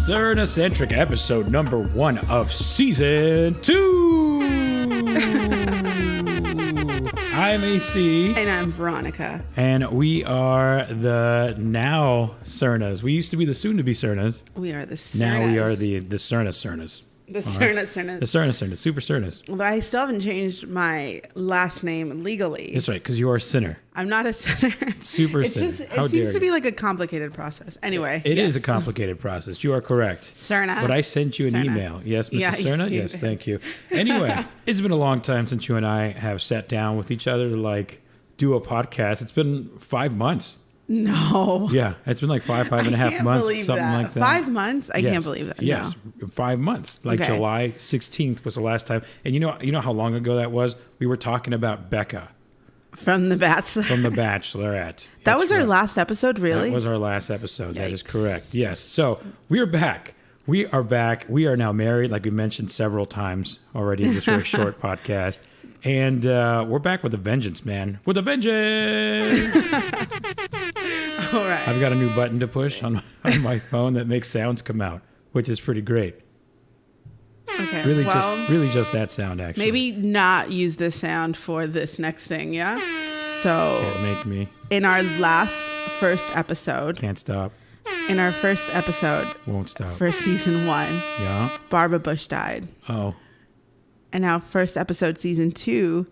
Cerna Centric episode number 1 of season 2. I'm AC. And I'm Veronica. And we are the now Cernas. We used to be the soon to be Cernas. We are the Cernas. Now we are the Cernas. The Cerna Cernas. The Cernas, Super Cernas. Although I still haven't changed my last name legally. That's right, because you are a sinner. I'm not a sinner. Super sinner. It seems to be like a complicated process. Anyway. It is a complicated process. You are correct. Cerna. But I sent you an email. Yes, Mrs. Cerna? Yes, thank you. Anyway, it's been a long time since you and I have sat down with each other to do a podcast. It's been 5 months. No. Yeah, it's been like five and a half months, something like that. 5 months? I can't believe that. Yes, no. 5 months. July 16th was the last time. And you know how long ago that was? We were talking about Becca. From The Bachelor. From The Bachelorette. That was our last episode, really? That was our last episode. Yikes. That is correct. Yes. So we are back. We are back. We are now married, like we mentioned several times already in this very short podcast. And we're back with a vengeance, man. With a vengeance! All right. I've got a new button to push on my phone that makes sounds come out, which is pretty great. Okay. Really just that sound, actually. Maybe not use this sound for this next thing, yeah? So Can't make me. In our first episode. Can't stop. In our first episode. Won't stop. For season 1. Yeah. Barbara Bush died. Oh. And now first episode, season 2.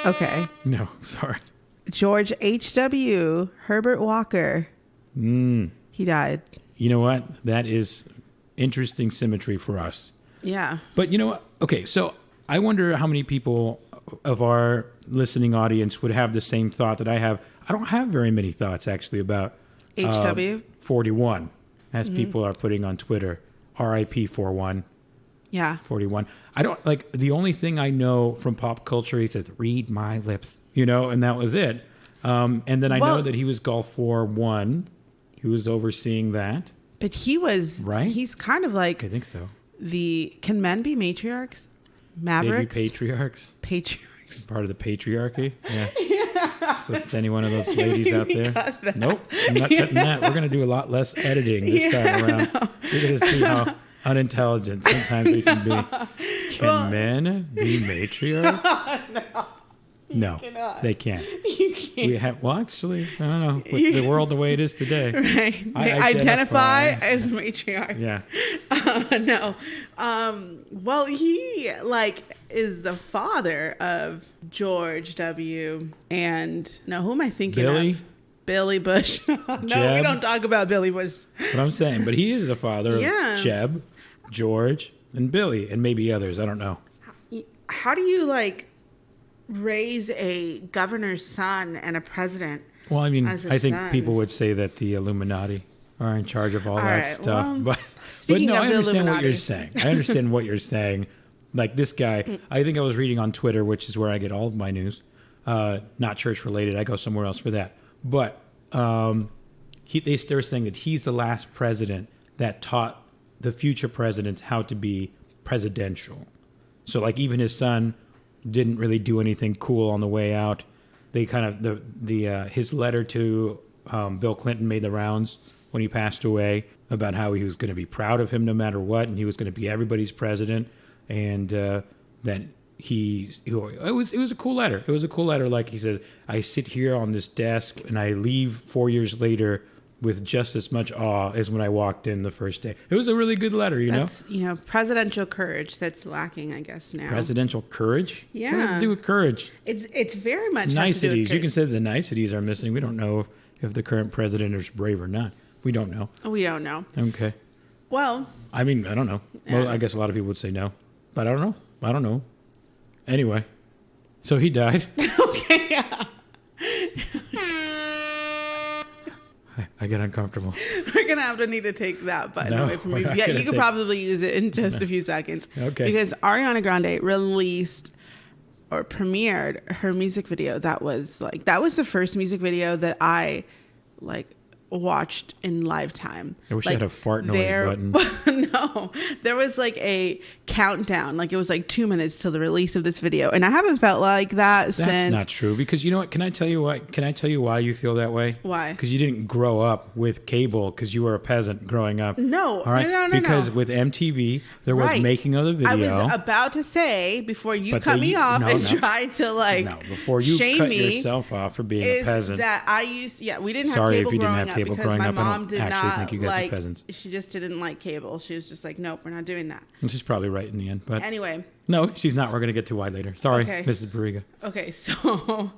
Okay. No, sorry. George H.W. Herbert Walker. He died. You know what? That is interesting symmetry for us. Yeah. But you know what? Okay, so I wonder how many people of our listening audience would have the same thought that I have. I don't have very many thoughts, actually, about H.W. 41, as people are putting on Twitter. R.I.P. 41. Yeah. 41. I don't the only thing I know from pop culture, he says, read my lips, and that was it. And then I know that he was Gulf War 1. He was overseeing that. But he was, right? He's kind of like, I think so. Can men be matriarchs? Mavericks? Maybe patriarchs. Patriarchs. Part of the patriarchy. Yeah. So it's any one of those ladies out there. Nope. I'm not cutting that. We're going to do a lot less editing this time around. You're going to see how unintelligent sometimes we can be. Can men be matriarchs? No, they can't. You can't. Actually, I don't know. With the world the way it is today. Right. They identify as matriarch. Yeah. No. Well, he is the father of George W. and who am I thinking of? Billy Bush. No, Jeb. We don't talk about Billy Bush. What I'm saying, but he is the father of Jeb, George, and Billy, and maybe others. I don't know. How do you raise a governor's son and a president? Well, I mean, I think son? people would say that the Illuminati are in charge of all that right, stuff. well, but speaking no, of I the understand what Illuminati. you're saying. I understand what you're saying. Like this guy, I think I was reading on Twitter, which is where I get all of my news. Not church related. I go somewhere else for that. But they were saying that he's the last president that taught the future presidents how to be presidential. So even his son didn't really do anything cool on the way out. They kind of his letter to Bill Clinton made the rounds when he passed away about how he was going to be proud of him no matter what, and he was going to be everybody's president, and that it was a cool letter. It was a cool letter. Like he says, I sit here on this desk and I leave 4 years later with just as much awe as when I walked in the first day. It was a really good letter, That's, presidential courage that's lacking, I guess, now. Presidential courage? Yeah. What does it have to do with courage? It's very much niceties. You can say the niceties are missing. We don't know if the current president is brave or not. We don't know. We don't know. Okay. Well. I mean, I don't know. Well, I guess a lot of people would say no. But I don't know. Anyway. So he died. Okay, yeah. I get uncomfortable. We're going to need to take that button away from me. Yeah, you could probably use it in just a few seconds. Okay. Because Ariana Grande released or premiered her music video. That was the first music video that I watched in lifetime. I wish I had a fart noise button. No, there was like a countdown. Like it was like 2 minutes till the release of this video, and I haven't felt like that since. That's not true, because you know what? Can I tell you why you feel that way? Why? Because you didn't grow up with cable, because you were a peasant growing up. No, all right? no. Because with MTV, there was making of the video. I was about to say before you cut me off tried to before you shame cut me yourself off for being a peasant. That I used we didn't have Sorry cable if you didn't growing have cable up because growing my up. mom I did don't actually not think you guys are peasants. She just didn't like cable. She was just like, nope, we're not doing that. And she's probably right in the end, but anyway. No, she's not. We're going to get to why later. Sorry, okay. Mrs. Barriga. Okay, so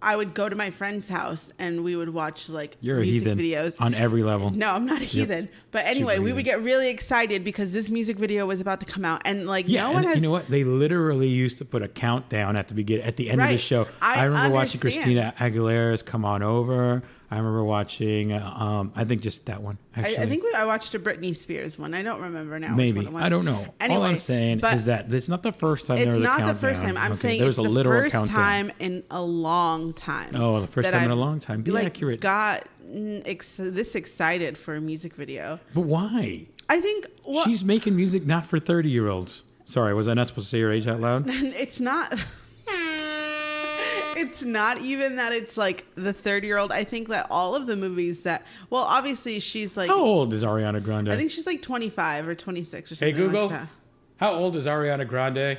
I would go to my friend's house and we would watch like You're music a heathen videos on every level. No, I'm not a heathen. But anyway, we would get really excited because this music video was about to come out, and like no one has. You know what? They literally used to put a countdown at the end of the show. I remember watching Christina Aguilera's "Come On Over." I remember watching. I think just that one. Actually, I think I watched a Britney Spears one. I don't remember now. Maybe which one it was. I don't know. Anyway, all I'm saying is that it's not the first time there was a countdown. It's not the first time. I'm saying it's the first time in a long time. Oh, the first time in a long time. Be accurate. Got this excited for a music video. But why? I think she's making music not for 30-year-olds. Sorry, was I not supposed to say your age out loud? It's not. It's not even that it's like the 30-year-old. I think that all of the movies that, well, obviously she's like. How old is Ariana Grande? I think she's like 25 or 26 or something. Hey, Google. Like that. How old is Ariana Grande? Ariana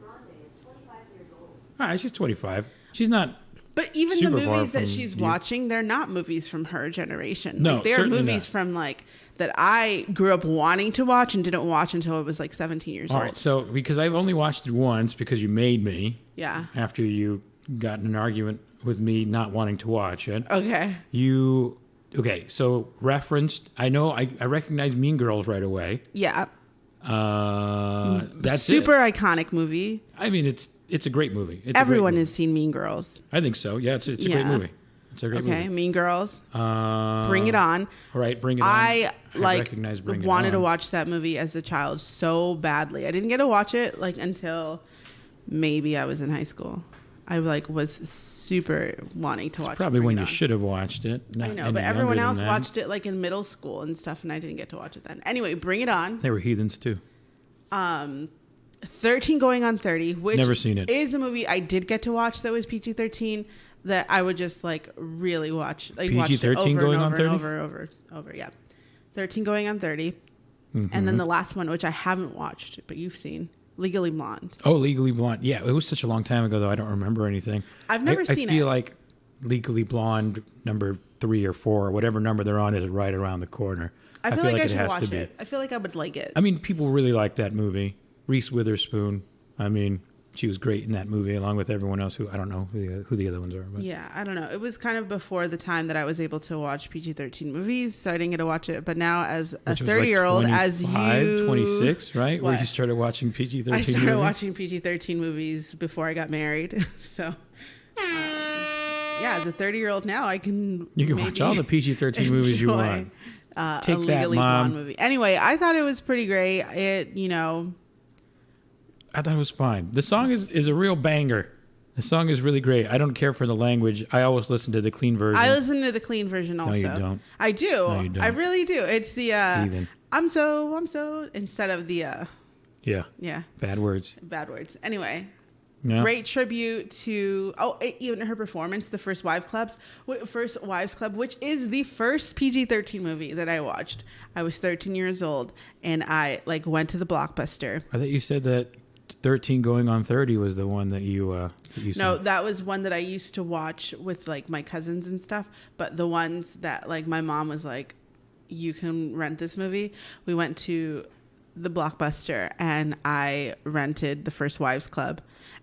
Grande is 25 years old. All right, she's 25. She's not. But even the movies that she's watching, they're not movies from her generation. No, like, they're movies from like that I grew up wanting to watch and didn't watch until I was like 17 years old. All right, so because I've only watched it once because you made me. Yeah. After you got in an argument with me not wanting to watch it. Okay. So referenced. I know. I recognize Mean Girls right away. Yeah. That's super iconic movie. I mean, it's a great movie. Everyone has seen Mean Girls. I think so. Yeah, it's a great movie. It's a great movie. Okay, Mean Girls. Bring It On. All right, Bring It On. I recognize Bring It On. wanted to watch that movie as a child so badly. I didn't get to watch it until maybe I was in high school. I was super wanting to watch. Probably when you should have watched it. I know, but everyone else watched it in middle school and stuff, and I didn't get to watch it then. Anyway, Bring It On. They were heathens too. 13 Going on 30, which never seen it. Is a movie I did get to watch that was PG-13 that I would just really watch. PG-13 Going on 30? Over, yeah. 13 Going on 30. Mm-hmm. And then the last one, which I haven't watched, but you've seen, Legally Blonde. Oh, Legally Blonde. Yeah, it was such a long time ago, though. I don't remember anything. I've never seen it. I feel like Legally Blonde number 3 or 4, or whatever number they're on, is right around the corner. I feel like I should watch it. I feel like I would like it. I mean, people really like that movie. Reese Witherspoon. I mean, she was great in that movie, along with everyone else who I don't know who the other ones are. But. Yeah, I don't know. It was kind of before the time that I was able to watch PG-13 movies, so I didn't get to watch it. But now, as a 30-year-old, as you 26, right, what? Where you started watching PG-13 movies. I started watching PG-13 movies before I got married. So, yeah, as a 30-year-old now, you can watch all the PG-13 movies you want. Take a Legally Blonde movie. Anyway, I thought it was pretty great. I thought it was fine. The song is a real banger. The song is really great. I don't care for the language. I always listen to the clean version. I listen to the clean version also. No, you don't. I do. No, you don't. I really do. It's the I'm so instead of the Yeah. Bad words. Anyway. Yeah. Great tribute to even her performance, the First Wives Club, which is the first PG-13 movie that I watched. I was 13 years old and I went to the Blockbuster. I thought you said that 13 Going on 30 was the one that you saw. No, that was one that I used to watch with my cousins and stuff. But the ones that my mom was like, you can rent this movie. We went to the Blockbuster and I rented the First Wives Club.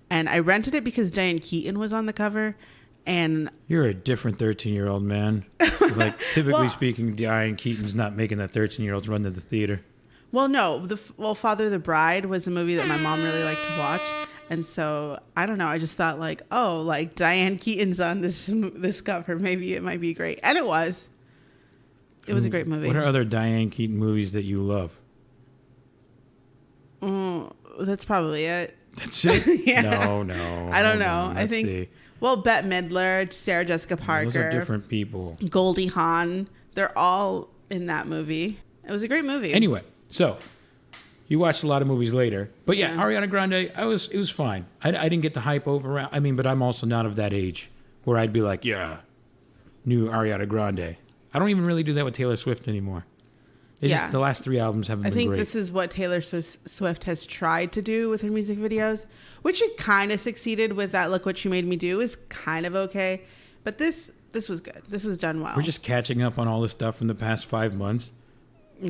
And I rented it because Diane Keaton was on the cover. And you're a different 13-year-old man. Typically speaking, Diane Keaton's not making that 13-year-olds run to the theater. Well, no. Father of the Bride was a movie that my mom really liked to watch. And so, I don't know. I just thought Diane Keaton's on this cover. Maybe it might be great. And it was. It was a great movie. What are other Diane Keaton movies that you love? That's probably it. That's it? Yeah. No. I don't Hold know. on, I let's think, see. well, Bette Midler, Sarah Jessica Parker. Those are different people. Goldie Hawn. They're all in that movie. It was a great movie. Anyway, so you watched a lot of movies later. But yeah, Yeah. Ariana Grande, it was fine. I didn't get the hype over. I mean, but I'm also not of that age where I'd be like, yeah, new Ariana Grande. I don't even really do that with Taylor Swift anymore. It's Yeah. just the last 3 albums haven't I been think great. this is what Taylor Swift has tried to do with her music videos, which it kind of succeeded with that Look What You Made Me Do is kind of okay. But this was good. This was done well. We're just catching up on all this stuff from the past 5 months.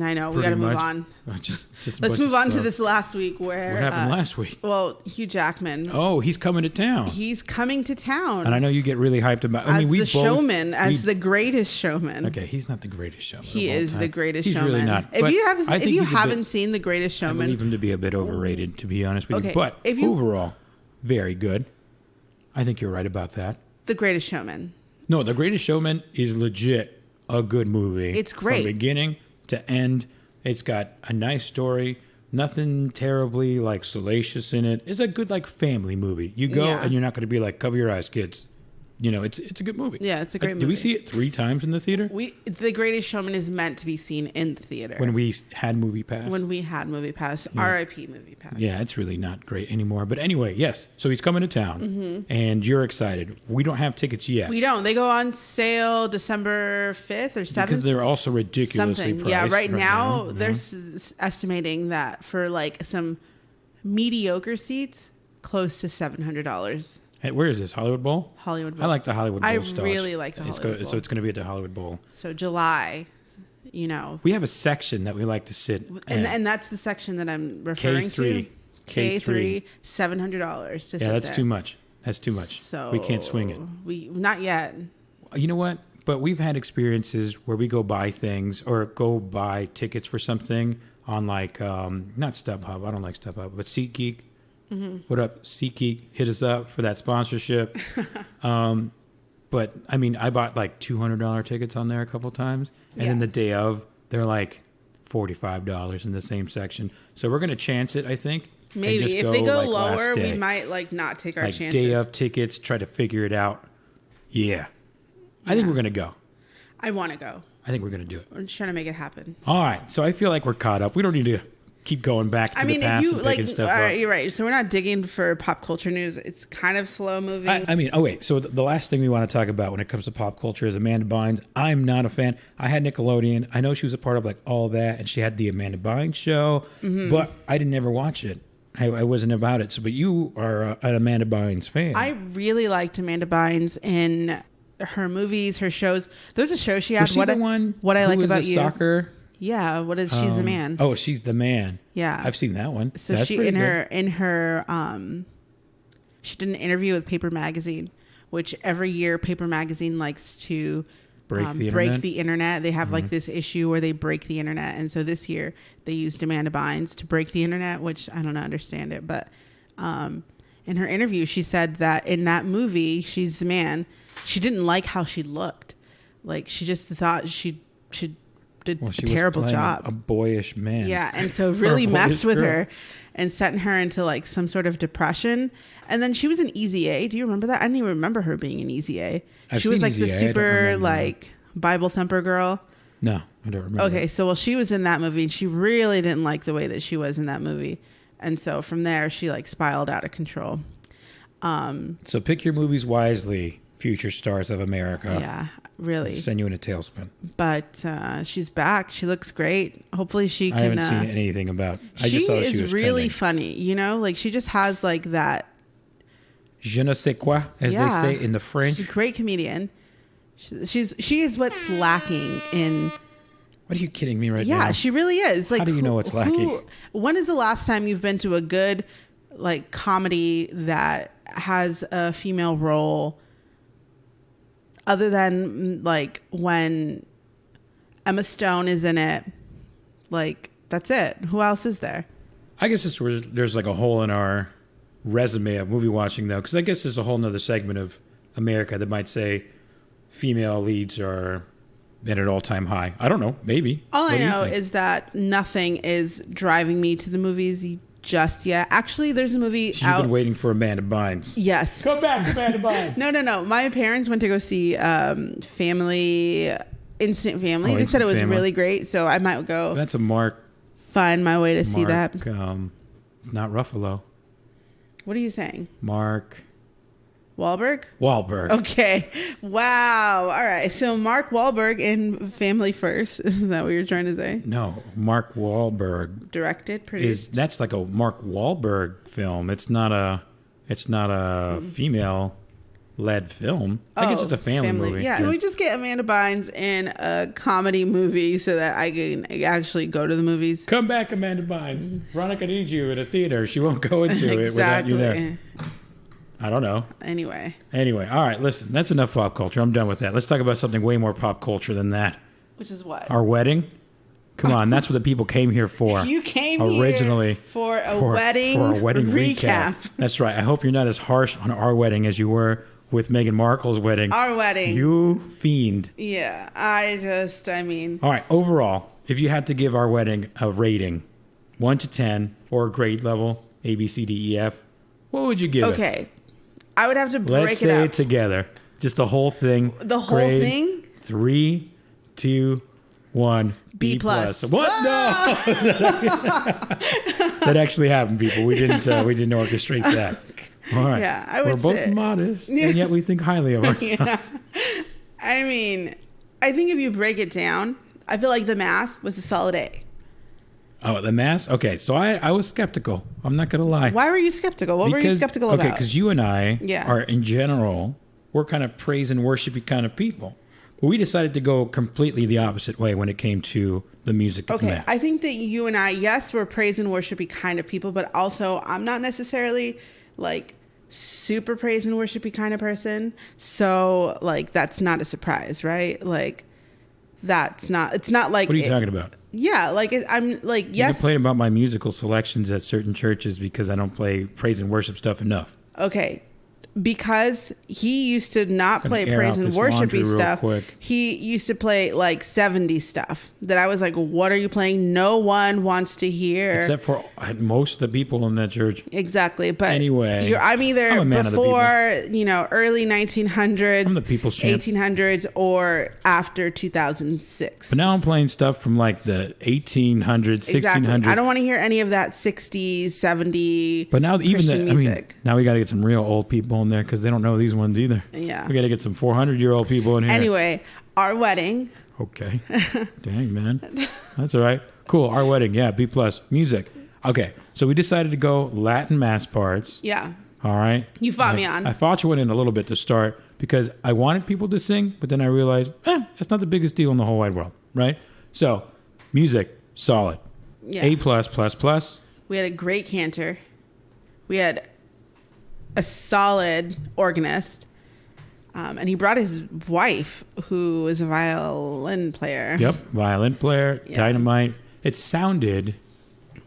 I know. We pretty got to move much. on. Just a Let's bunch move of on to stuff. this last week where... What happened last week? Well, Hugh Jackman. Oh, he's coming to town. He's coming to town. And I know you get really hyped about. as I mean, we the both, showman, as the greatest showman. Okay, he's not the greatest showman. He of all is time. the greatest he's showman. really not. If But you I if think you he's a bit- haven't seen The Greatest I Showman, believe him to be a bit overrated, to be honest with Okay, you. But if you- overall, very good. I think you're right about that. The Greatest Showman. No, The Greatest Showman is legit a good movie. It's great. From beginning to end. It's got a nice story. Nothing terribly like salacious in it. It's a good like family movie. You go Yeah. and you're not going to be like, cover your eyes, kids. You know, it's a good movie. Yeah, it's a great Did we movie. see it 3 times in the theater? The Greatest Showman is meant to be seen in the theater. When we had Movie Pass? When we had Movie Pass, R.I.P. Movie Pass. Yeah, it's really not great anymore. But anyway, yes. So he's coming to town, and you're excited. We don't have tickets yet We don't. They go on sale December 5th or 7th. because they're also ridiculously something. priced. Yeah, right now Mhm. they're estimating that for like some mediocre seats, close to $700. Hey, where is this? Hollywood Bowl? Hollywood Bowl. I like the Hollywood Bowl I stuff. really like the Hollywood Bowl. So it's going to be at the Hollywood Bowl. So July, you know. We have a section that we like to sit And, at. and that's the section that I'm referring K3. to. K3, $700 to sit Yeah, that's there. too much. That's too much. So We can't swing it. We not yet. You know what? But we've had experiences where we go buy things or go buy tickets for something on like not StubHub. I don't like StubHub, but SeatGeek. Mm-hmm. What up, SeatGeek? Hit us up for that sponsorship. But I mean, I bought like $200 tickets on there a couple times, and then Yeah. the day of, they're like $45 in the same section. So we're gonna chance it, I think. and Maybe just if they go like, last lower, we day. might like not take our like chances. day of tickets, try to figure it out. Yeah, I think Yeah. we're gonna go. I want to go. I think we're gonna do it. We're just trying to make it happen. All right, so I feel like we're caught up. We don't need to keep going back to I mean, the if past you and like, picking stuff all right, up. you're right. So we're not digging for pop culture news. It's kind of slow moving. I mean, oh wait. So the last thing we want to talk about when it comes to pop culture is Amanda Bynes. I'm not a fan. I had Nickelodeon. I know she was a part of like all that, and she had the Amanda Bynes show, Mm-hmm. but I didn't ever watch it. I wasn't about it. So, but you are an Amanda Bynes fan. I really liked Amanda Bynes in her movies, her shows. There's a show she had. was she the one? What I who like was about a you? Soccer. Yeah. What is she's the man? Oh, she's the man. Yeah. I've seen that one. So That's she pretty in good. her she did an interview with Paper Magazine, which every year Paper Magazine likes to Break the internet? the internet. They have like this issue where they break the internet, and so this year they used Amanda Bynes to break the internet, which I don't understand it, but in her interview she said that in that movie, She's the Man, she didn't like how she looked. Like she just thought she did Well, she a terrible was playing job. A boyish man. Yeah, and so Or really a messed boyish with girl. her and sent her into like some sort of depression. And then she was in Easy A. Do you remember that? I didn't even remember her being in Easy A. I've She was seen like Easy the A. I don't super remember. like Bible thumper girl. No, I don't remember. Okay, so well she was in that movie and she really didn't like the way that she was in that movie. And so from there she like spiraled out of control. So pick your movies wisely, future stars of America. Yeah, really. Send you in a tailspin. But she's back. She looks great. Hopefully she can I haven't seen anything about. I she just saw that is she was really trending. funny, you know? Like she just has like that. Je ne sais quoi, as Yeah. they say in the French. She's a great comedian. She is what's lacking in. What are you kidding me right now? Yeah, she really is. Like, How do you know what's lacking? When is the last time you've been to a good like comedy that has a female role, other than like when Emma Stone is in it? Like that's it. Who else is there? I guess there's like a hole in our resume of movie watching though, because I guess there's a whole nother segment of America that might say female leads are at an all-time high. I don't know. Maybe. All What I do you know think? is that nothing is driving me to the movies just yet. Actually, there's a movie She's out. been waiting for Amanda Bynes. Yes. Come back, Amanda Bynes. No. My parents went to go see Instant Family. They said it was Instant Family. really great, so I might go That's a Mark. find my way to see that. It's not Ruffalo. What are you saying? Mark Wahlberg? Wahlberg. Okay. Wow. All right. So Mark Wahlberg in Family First. Is that what you're trying to say? No, Mark Wahlberg Directed, produced. that's like a Mark Wahlberg film. It's not a female led film. I guess it's a family movie. Yeah. Can we just get Amanda Bynes in a comedy movie so that I can actually go to the movies? Come back, Amanda Bynes. Veronica needs you at a theater. She won't go into it without you there. I don't know. Anyway, all right, listen, that's enough pop culture. I'm done with that. Let's talk about something way more pop culture than that. which is what? Our wedding. Come on, that's what the people came here for. You came originally here for a wedding recap. That's right. I hope you're not as harsh on our wedding as you were with Meghan Markle's wedding. Our wedding. You fiend. Yeah, I mean. All right, overall, if you had to give our wedding a rating, 1 to 10, or a grade level, A, B, C, D, E, F, what would you give it? Okay. I would have to break Let's it say up. it together. Just the whole thing. The whole Grade thing? 3, 2, 1. B plus. What? Ah! No. That actually happened, people. We didn't orchestrate that. All right. Yeah, I would We're both say- modest, and yet we think highly of ourselves. Yeah. I mean, I think if you break it down, I feel like the Mass was a solid A. Oh, the Mass? Okay, so I was skeptical. I'm not going to lie. Why were you skeptical? What were you skeptical about? Okay, because you and I Yeah. are, in general, we're kind of praise and worshipy kind of people. But we decided to go completely the opposite way when it came to the music of the Okay, Mass. I think that you and I, yes, we're praise and worshipy kind of people, but also I'm not necessarily like super praise and worshipy kind of person. So like that's not a surprise, right? Like it's not like What are you talking about? Yeah, like I'm like You yes. complain about my musical selections at certain churches because I don't play praise and worship stuff enough. Okay. Because he used to not Gonna play air praise out and this laundry worshipy real stuff. quick. He used to play like 70s stuff that I was like, what are you playing? No one wants to hear. Except for most of the people in that church. Exactly. But Anyway, I'm either I'm a man of the before, early 1900s, I'm the people's champ. 1800s, or after 2006. But now I'm playing stuff from like the 1800s, 1600s. Exactly. I don't want to hear any of that 60s, 70s. But now even Christian music. now we got to get some real old people in there because they don't know these ones either. Yeah. We got to get some 400-year-old people in here. Anyway, our wedding. Okay. Dang, man. That's all right. Cool. Our wedding. Yeah. B plus. Music. Okay. So we decided to go Latin Mass parts. Yeah. All right. You fought me on. I fought you in a little bit to start because I wanted people to sing, but then I realized, it's not the biggest deal in the whole wide world, right? So, music, solid. Yeah. A plus plus plus. We had a great cantor. We had a solid organist. And he brought his wife, who is a violin player. Yep. Violin player, Yeah. dynamite. It sounded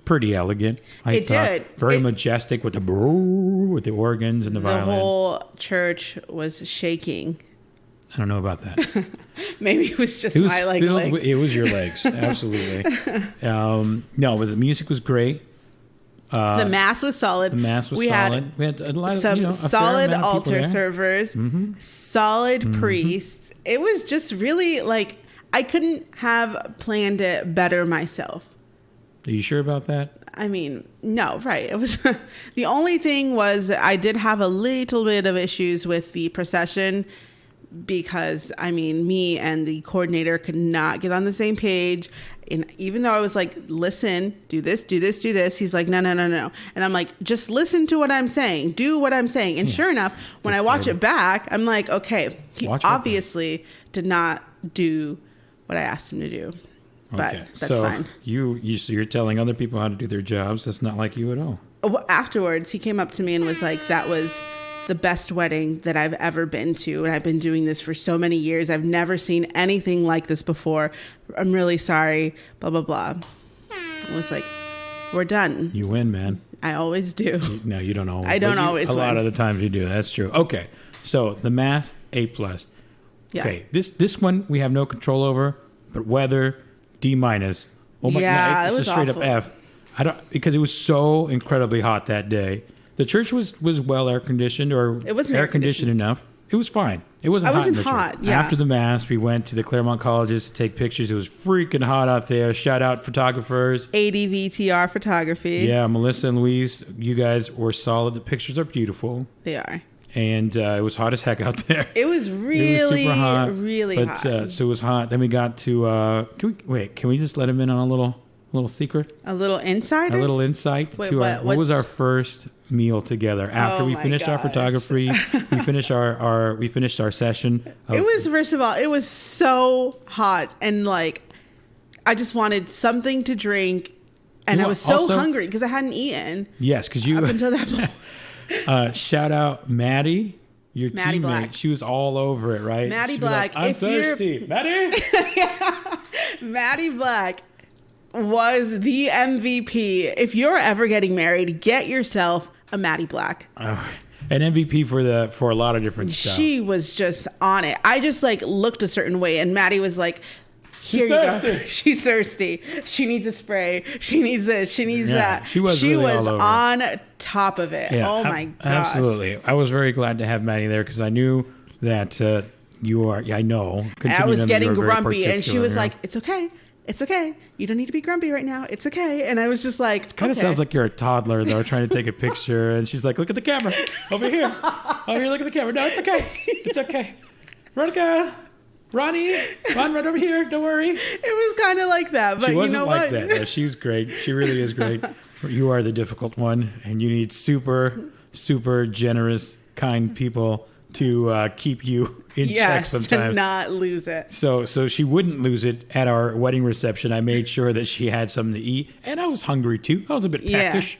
pretty elegant. It did. Very majestic with the organs and the The violin. whole church was shaking. I don't know about that. Maybe it was just It was my legs. filled with, it was your legs, absolutely. No, but the music was great. The Mass was solid. The Mass was we solid. Had We had a lot of some a fair solid amount of people altar there. servers, solid priests. It was just really like I couldn't have planned it better myself. Are you sure about that? I mean, no, right. It was the only thing was I did have a little bit of issues with the procession because I mean, me and the coordinator could not get on the same page. And even though I was like, listen, do this, do this, do this, he's like, no. And I'm like, just listen to what I'm saying. Do what I'm saying. And sure enough, when I watch it back, I'm like, okay, he Watch it obviously did not do what I asked him to do. But Okay, that's so fine. so you're telling other people how to do their jobs. That's not like you at all. Well, afterwards, he came up to me and was like, that was the best wedding that I've ever been to. And I've been doing this for so many years. I've never seen anything like this before. I'm really sorry, blah, blah, blah. I was like, we're done. You win, man. I always do. No, you don't always. I don't but you- always A lot win. of the times you do. That's true. Okay, so the Mass, A plus. Yeah. Okay, this one we have no control over, but weather, D minus. Oh my Yeah, God, it it's was a straight awful. up F. I don't, because it was so incredibly hot that day. The church was well air conditioned, or It wasn't air conditioned enough. It was fine. It wasn't hot. wasn't in the church. hot, yeah. After the mass, we went to the Claremont colleges to take pictures. It was freaking hot out there. Shout out photographers. ADVTR photography. Yeah, Melissa and Louise, you guys were solid. The pictures are beautiful. They are. And it was hot as heck out there. It was really, super hot, really but, hot. So it was hot. Then we got to. Can we just let him in on a little secret? A little insider? A little insight Wait, to what was what's- our first meal together after Oh we my finished our gosh. photography. We finished our session. It was, first of all, it was so hot. And like, I just wanted something to drink. And You I know, was so also- hungry because I hadn't eaten Yes, because you up until that point. shout out Maddie, your Maddie teammate. Black. She was all over it, right? Maddie She'd be like, Black, I'm if you're- thirsty, Maddie. Maddie Black was the MVP. If you're ever getting married, get yourself a Maddie Black. An MVP for a lot of different stuff. She was just on it. I just like looked a certain way, and Maddie was like, "Here you go. thirsty. She's thirsty. She needs a spray. She needs this. She needs Yeah, that." she was really all over it. on top of it. Yeah, Oh my gosh. absolutely. I was very glad to have Maddie there because I knew that you are. Yeah, I know. And I Continue was to know getting you were very grumpy, and she particular, was yeah. like, "It's okay. It's okay. You don't need to be grumpy right now. It's okay." And I was just like, Kind of okay. sounds like you're a toddler though, trying to take a picture, and she's like, "Look at the camera over here. Over here, look at the camera. No, it's okay. It's okay. Veronica, Ronnie, run right over here. Don't worry." It was kind of like that, but She you wasn't know like what? that. No, she's great. She really is great. You are the difficult one, and you need super, super generous, kind people to keep you in check Yes, to sometimes. not lose it. So she wouldn't lose it at our wedding reception. I made sure that she had something to eat, and I was hungry too. I was a bit Yeah. peckish.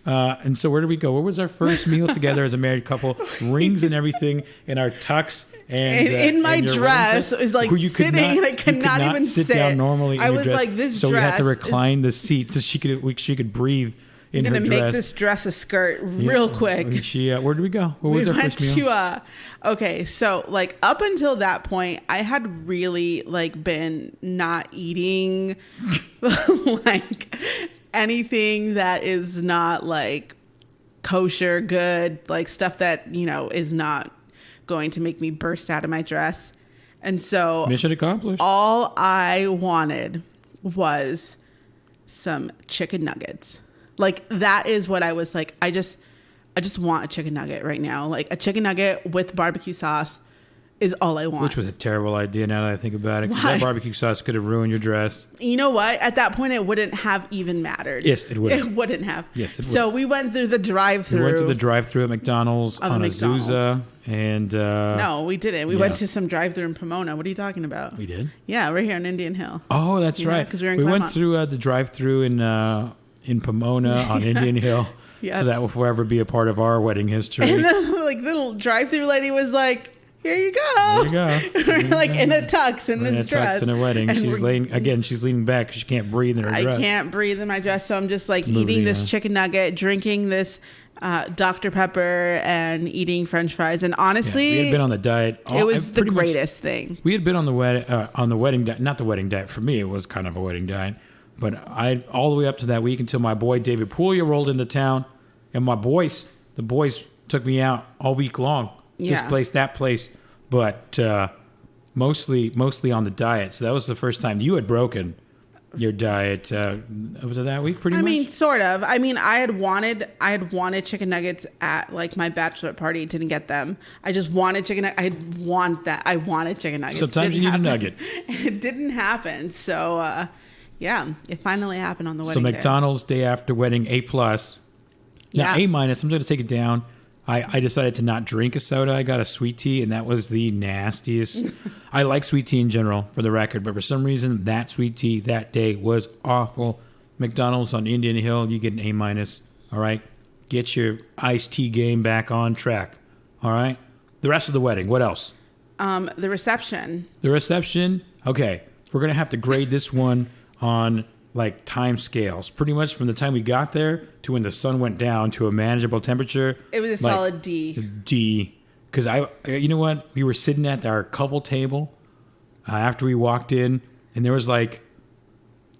And so where did we go? Where was our first meal together as a married couple? Rings and everything in our tux. And In my and your dress, wedding it was like dress. You could sitting, and I you could not even sit sit. down normally. I in your was dress. like, this so we had to dress recline the seat so she could breathe in I'm her gonna dress. make this dress a skirt real quick. And she, where did we go? What was We our went first meal? to okay, so like up until that point, I had really like been not eating like anything that is not like kosher, good, like stuff that, you know, is not going to make me burst out of my dress. And so Mission accomplished. all I wanted was some chicken nuggets. Like that is what I was like. I just want a chicken nugget right now. Like a chicken nugget with barbecue sauce is all I want. Which was a terrible idea now that I think about it. 'Cause Why? that barbecue sauce could have ruined your dress. You know what? At that point, it wouldn't have even mattered. Yes, it would. It wouldn't have. Yes, it would. So we went through the We drive-through. went to the drive-through at McDonald's Of on McDonald's. Azusa, and No, we didn't. We yeah. went to some drive-through in Pomona. What are you talking about? we did. Yeah, we're here in Indian Hill. Oh, that's Yeah, right. 'cause we were in we went Claremont. through the drive-through in Pomona on Indian Hill. Yeah. So that will forever be a part of our wedding history. And the like little drive-through lady was like, "Here you go." There you go. We're like in a tux in We're in this a dress. tux in a wedding. And She's we're- she's leaning back 'cause she can't breathe in her I dress. can't breathe in my dress, so I'm just like Movie, eating this yeah. chicken nugget, drinking this Dr. Pepper, and eating French fries. And Yeah, honestly, we had been on the diet. it was the pretty much- greatest thing. We had been on the wedding diet, not the wedding diet. For me, it was kind of a wedding diet, but I all the way up to that week until my boy David Puglia rolled into town, and the boys took me out all week long. This Yeah. place, that place, but mostly on the diet. So that was the first time you had broken your diet. Was it that week? Pretty I much. mean, sort of. I mean, I had wanted chicken nuggets at like my bachelorette party. Didn't get them. I just wanted chicken. I wanted chicken nuggets. Sometimes you Didn't need a happen. nugget. It didn't happen. So yeah, it finally happened on the So wedding day. McDonald's day after wedding, A+. Now, Yeah. A-. I'm going to take it down. I decided to not drink a soda. I got a sweet tea, and that was the nastiest. I like sweet tea in general, for the record, but for some reason, that sweet tea that day was awful. McDonald's on Indian Hill, you get an A-. All right? Get your iced tea game back on track. All right? The rest of the wedding, what else? The reception. The reception, okay, we're going to have to grade this one on like time scales. Pretty much from the time we got there to when the sun went down to a manageable temperature. It was a like, solid D. D. Because you know what? We were sitting at our couple table after we walked in, and there was like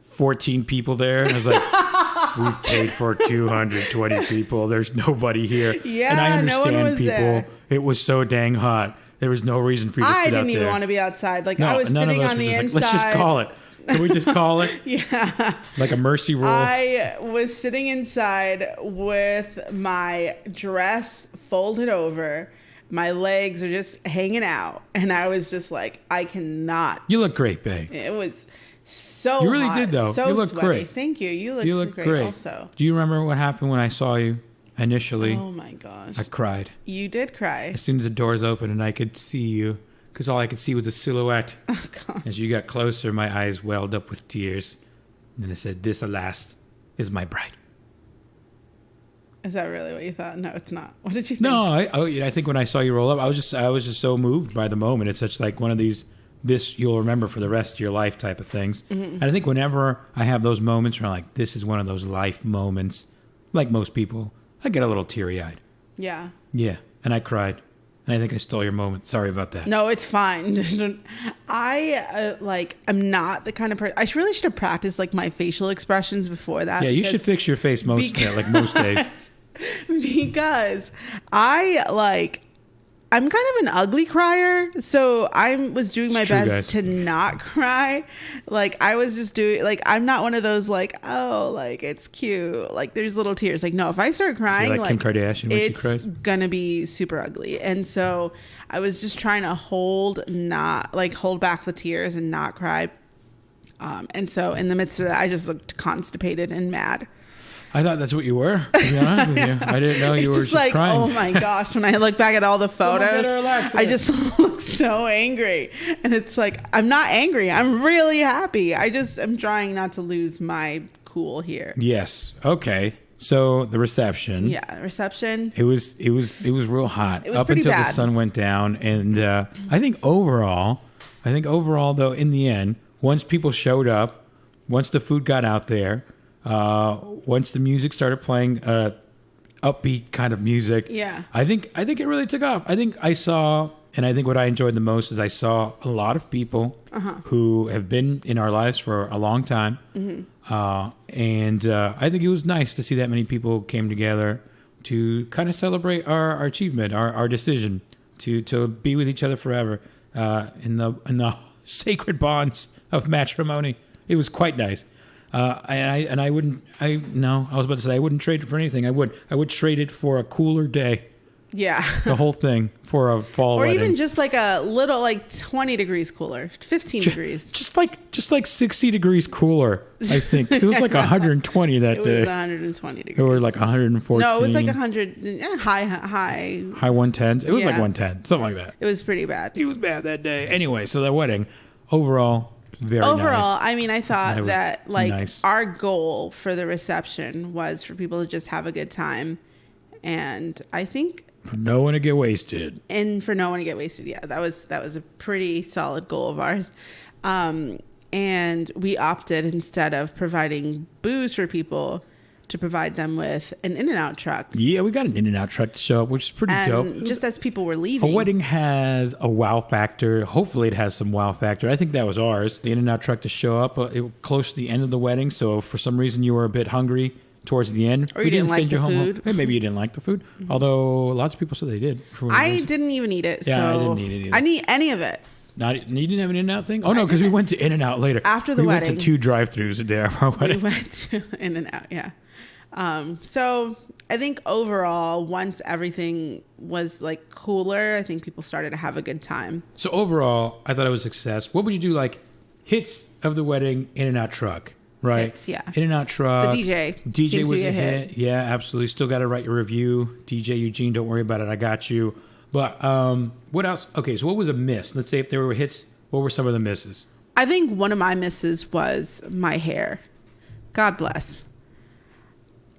14 people there. And I was like, We've paid for 220 people. There's nobody here. Yeah, and I understand no one was people. there. It was so dang hot. There was no reason for you to I sit out didn't even there. want to be outside. Like No, I was none sitting of us on were the just inside. like, let's just call it. Can we just call it? Yeah. Like a mercy rule? I was sitting inside with my dress folded over. My legs are just hanging out. And I was just like, I cannot. You look great, babe. It was so You really hot, did, though. So You look sweaty. great. Thank you. You You look look great also. Do you remember what happened when I saw you initially? Oh my gosh. I cried. You did cry. As soon as the doors opened and I could see you, because all I could see was a silhouette. Oh gosh. As you got closer, my eyes welled up with tears. And I said, this, alas, is my bride. Is that really what you thought? No, it's not. What did you think? No, I think when I saw you roll up, I was just so moved by the moment. It's such like one of these, this you'll remember for the rest of your life type of things. Mm-hmm. And I think whenever I have those moments where I'm like, this is one of those life moments, like most people, I get a little teary-eyed. Yeah. Yeah, and I cried. And I think I stole your moment. Sorry about that. No, it's fine. I'm not the kind of person. I really should have practiced like my facial expressions before that. Yeah, you should fix your face most days. Because I'm kind of an ugly crier, so I was doing my best to not cry. Like I was just doing, like I'm not one of those like, oh, like it's cute, like there's little tears. Like no, if I start crying, like Kim Kardashian when she cries, it's gonna be super ugly. And so I was just trying to hold back the tears and not cry. And so in the midst of that, I just looked constipated and mad. I thought that's what you were, to be honest with you. I didn't know you were just like, crying. oh my gosh, when I look back at all the photos, I just look so angry. And it's like, I'm not angry. I'm really happy. I'm trying not to lose my cool here. Yes. Okay. So the reception. Yeah, the reception. It was real hot. It was up pretty until bad. The sun went down. And I think overall though, in the end, once people showed up, once the food got out there, once the music started playing upbeat kind of music, yeah, I think it really took off. I think what I enjoyed the most is I saw a lot of people who have been in our lives for a long time, and I think it was nice to see that many people came together to kind of celebrate our achievement, our decision to be with each other forever in the sacred bonds of matrimony. It was quite nice. I was about to say I wouldn't trade it for anything. I would trade it for a cooler day. Yeah. The whole thing for a fall or wedding. even just like a little, like 20 degrees cooler, 15 degrees. Just like 60 degrees cooler, I think. It was like 120 that day. It was 120 degrees. Or like 114. No, it was like 100, high. High 110s? It was like 110, something like that. It was pretty bad. It was bad that day. Anyway, so the wedding, overall, very nice. I mean, I thought that nice. Our goal for the reception was for people to just have a good time. And I think for no one to get wasted. Yeah, that was a pretty solid goal of ours. And we opted, instead of providing booze for people, to provide them with an In-N-Out truck. Yeah, we got an In-N-Out truck to show up, which is pretty dope. Just as people were leaving. A wedding has a wow factor. Hopefully it has some wow factor. I think that was ours. The In-N-Out truck to show up close to the end of the wedding. So if for some reason you were a bit hungry towards the end, or you didn't like the food. Hey, maybe you didn't like the food. Mm-hmm. Although lots of people said they did. I didn't even eat it. Yeah, so I didn't eat it either. I didn't eat any of it. You didn't have an In-N-Out thing? Oh, no, because we went to In-N-Out later. After the wedding. We went to 2 drive-thrus a day after our wedding. We went to In-N-Out, yeah. So I think overall, once everything was like cooler, I think people started to have a good time. So overall, I thought it was a success. What would you do, like, hits of the wedding, In-N-Out truck, right? Hits, yeah. In-N-Out truck. The DJ was a hit. Yeah, absolutely. Still got to write your review. DJ Eugene, don't worry about it. I got you. But what else? Okay, so what was a miss? Let's say if there were hits, what were some of the misses? I think one of my misses was my hair. God bless.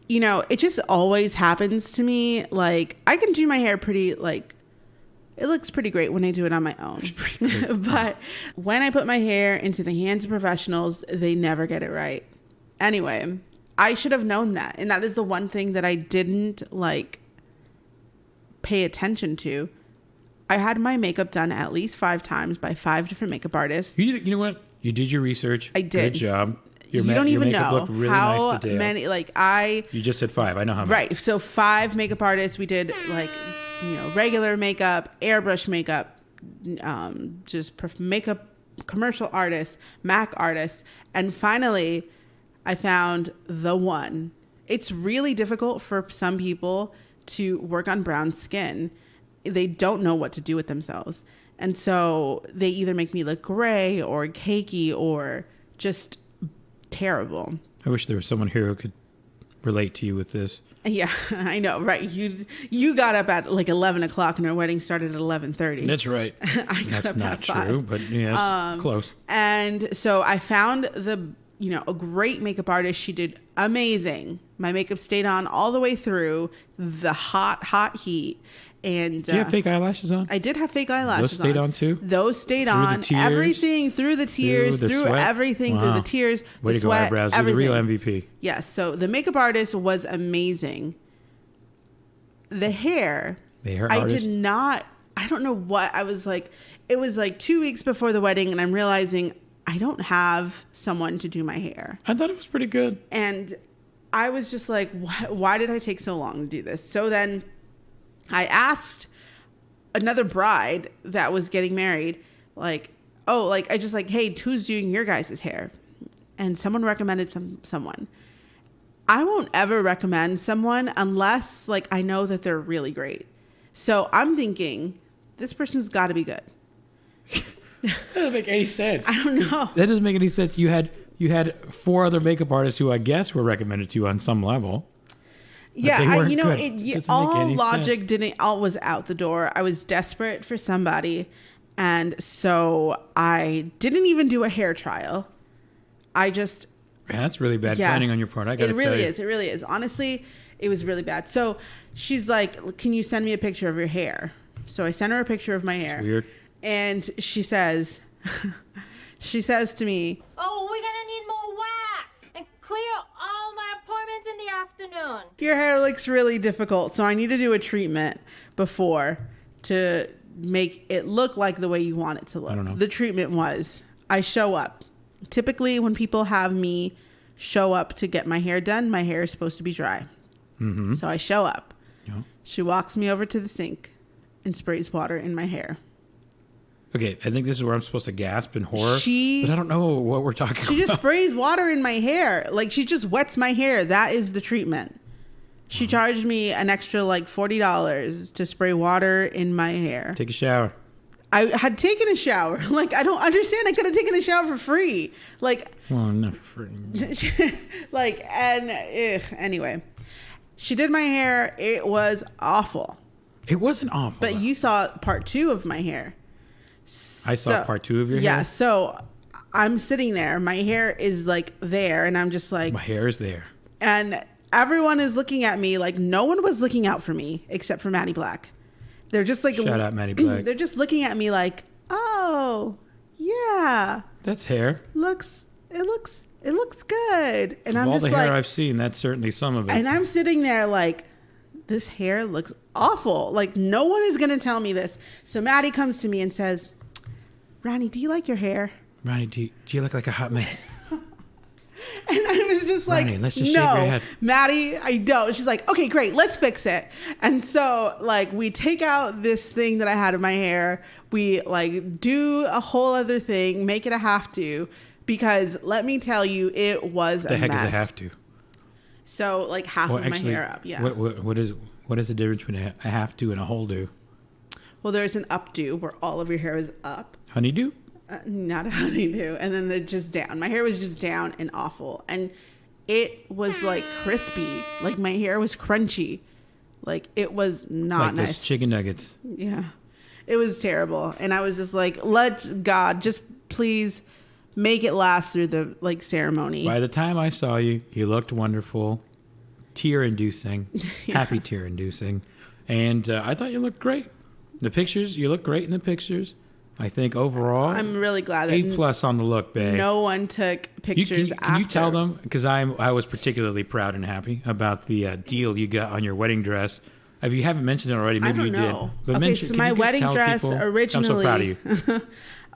You know, it just always happens to me. Like, I can do my hair pretty, like, it looks pretty great when I do it on my own. But when I put my hair into the hands of professionals, they never get it right. Anyway, I should have known that. And that is the one thing that I didn't, like, pay attention to. I had my makeup done at least 5 times by 5 different makeup artists. You know what? You did your research. I did. Good job. you don't even makeup know looked really how nice today. many. Like You just said 5. I know how many. right. So 5 makeup artists. We did like regular makeup, airbrush makeup, makeup commercial artists, MAC artists, and finally, I found the one. It's really difficult for some people to work on brown skin. They don't know what to do with themselves. And so they either make me look gray or cakey or just terrible. I wish there was someone here who could relate to you with this. Yeah, I know, right? You got up at like 11 o'clock and our wedding started at 11:30. That's right. I got That's up not at 5. true, but yes, close. And so I found a great makeup artist. She did amazing. My makeup stayed on all the way through the hot heat. And Do you have fake eyelashes on? I did have fake eyelashes. Those stayed on too? Those stayed Through the on. tears? Everything through the tears, Through the through sweat? everything, Wow. through the tears, Way the to go, sweat, eyebrows. You're the everything. real MVP. Yes. So the makeup artist was amazing. The hair. The hair I artist? did not. I don't know what I was like. It was like 2 weeks before the wedding, and I'm realizing I don't have someone to do my hair. I thought it was pretty good. And I was just like, why did I take so long to do this? So then I asked another bride that was getting married, hey, who's doing your guys' hair? And someone recommended someone. I won't ever recommend someone unless I know that they're really great. So I'm thinking this person's got to be good. That doesn't make any sense. I don't know. That doesn't make any sense. You had 4 other makeup artists who I guess were recommended to you on some level. Yeah, they weren't good. Doesn't all make any logic sense. all was out the door. I was desperate for somebody, and so I didn't even do a hair trial. I just Man, that's really bad planning on your part. I got to tell you. It really is. Honestly, it was really bad. So she's like, "Can you send me a picture of your hair?" So I sent her a picture of my hair. It's weird. And she says to me, Oh, we're gonna need more wax and clear all my appointments in the afternoon. "Your hair looks really difficult, so I need to do a treatment before to make it look like the way you want it to look." I don't know. The treatment was, I show up. Typically, when people have me show up to get my hair done, my hair is supposed to be dry. Mm-hmm. So I show up. Yeah. She walks me over to the sink and sprays water in my hair. Okay, I think this is where I'm supposed to gasp in horror. She- but I don't know what we're talking about. She just sprays water in my hair. She just wets my hair. That is the treatment. She charged me an extra $40 to spray water in my hair. Take a shower. I had taken a shower. I don't understand. I could have taken a shower for free. Well, not for Anyway. She did my hair. It was awful. It wasn't awful. But though. you saw part 2 of my hair. I saw part 2 of your Yeah, hair. so I'm sitting there. My hair is there, and I'm just like, My hair is there. and everyone is looking at me like no one was looking out for me except for Maddie Black. They're just like, Shout out Maddie Black. They're just looking at me like, oh, yeah, That's hair. it looks good. And Of I'm all just the hair like, I've seen, that's certainly some of it. and I'm sitting there like, this hair looks awful. No one is going to tell me this. So Maddie comes to me and says, Ronnie, do you like your hair? Ronnie, do you look like a hot mess? And I was just like, Ronnie, let's just no, shave your head. Maddie, I don't. She's like, okay, great, let's fix it. And so we take out this thing that I had in my hair. We do a whole other thing, make it a have to, because let me tell you, it was The a heck mess. is a have to? So half Well, of actually, my hair up, yeah. What is the difference between a have to and a whole do? Well, there's an updo where all of your hair is up. Honeydew? Not a honeydew. And then they're just down. My hair was just down and awful. And it was crispy. My hair was crunchy. It was not Like nice. those chicken nuggets. Yeah. It was terrible. And I was just like, let God just please make it last through the ceremony. By the time I saw you, you looked wonderful, tear-inducing, happy tear-inducing, and I thought you looked great. You look great in the pictures. I think overall, I'm really glad that A+ on the look, babe. no one took pictures after. Can you tell them? Because I was particularly proud and happy about the deal you got on your wedding dress. If you haven't mentioned it already, maybe I don't you know. did. But Okay, mention, so can my you just wedding tell dress people- originally. I'm so proud of you.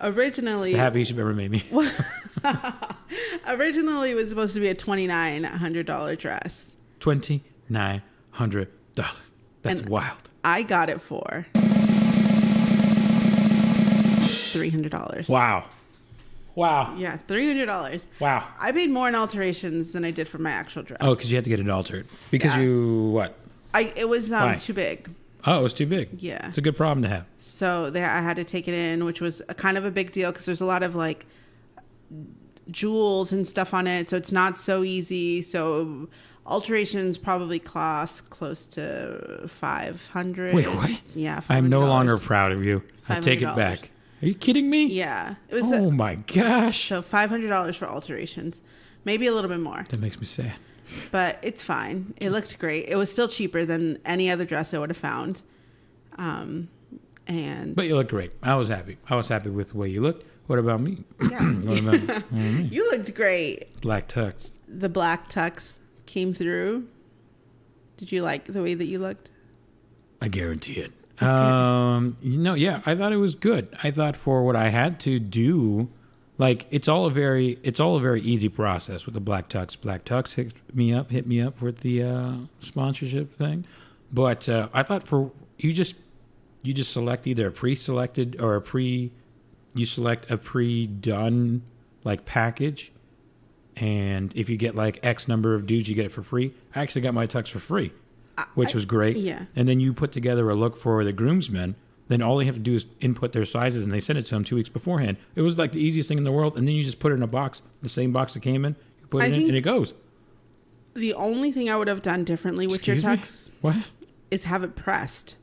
Originally, It's the happiest you've ever made me. originally it was supposed to be a $2,900 dress. $2,900. That's And wild. I got it for $300. Wow. Yeah, $300. Wow. I paid more in alterations than I did for my actual dress. Oh, because you had to get it altered. Because Yeah. you, what? It was Why? too big. Oh, it was too big. Yeah. It's a good problem to have. So I had to take it in, which was a kind of a big deal because there's a lot of like jewels and stuff on it. So it's not so easy. So alterations probably cost close to $500. Wait, what? Yeah. I'm no $500. longer proud of you. I take it $500. back. Are you kidding me? Yeah. It was Oh my gosh. so $500 for alterations. Maybe a little bit more. That makes me sad. But it's fine. It looked great. It was still cheaper than any other dress I would have found. And But you look great. I was happy. I was happy with the way you looked. What about me? yeah, What about me? you looked great. Black tux. The black tux came through. Did you like the way that you looked? I guarantee it. Yeah, I thought it was good. I thought for what I had to do, like it's all a very easy process with the black tux. Black tux hit me up with the sponsorship thing. But I thought for you just select either a pre-selected or you select a pre-done like package, and if you get like X number of dudes, you get it for free. I actually got my tux for free, which was great. Yeah. And then you put together a look for the groomsmen. Then all they have to do is input their sizes, and they send it to them 2 weeks beforehand. It was like the easiest thing in the world. And then you just put it in a box, the same box that came in. You put it in, and it goes. The only thing I would have done differently with Excuse your me? tux What? is have it pressed.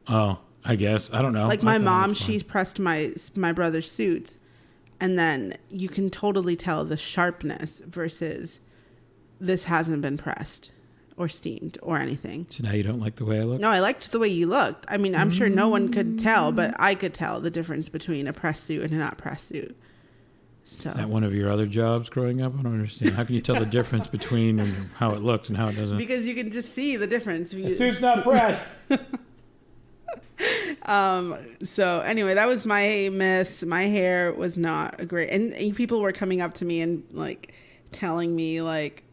Oh, I guess I don't know. Like I my thought it mom, was fine. she's pressed my brother's suits, and then you can totally tell the sharpness versus this hasn't been pressed or steamed or anything. So now you don't like the way I look? No, I liked the way you looked. I mean, I'm sure no one could tell, but I could tell the difference between a press suit and a not press suit. So Is that one of your other jobs growing up? I don't understand. How can you tell the difference between how it looks and how it doesn't? because you can just see the difference. Suit's not pressed. So anyway, that was my miss. My hair was not a great, and people were coming up to me and like telling me like,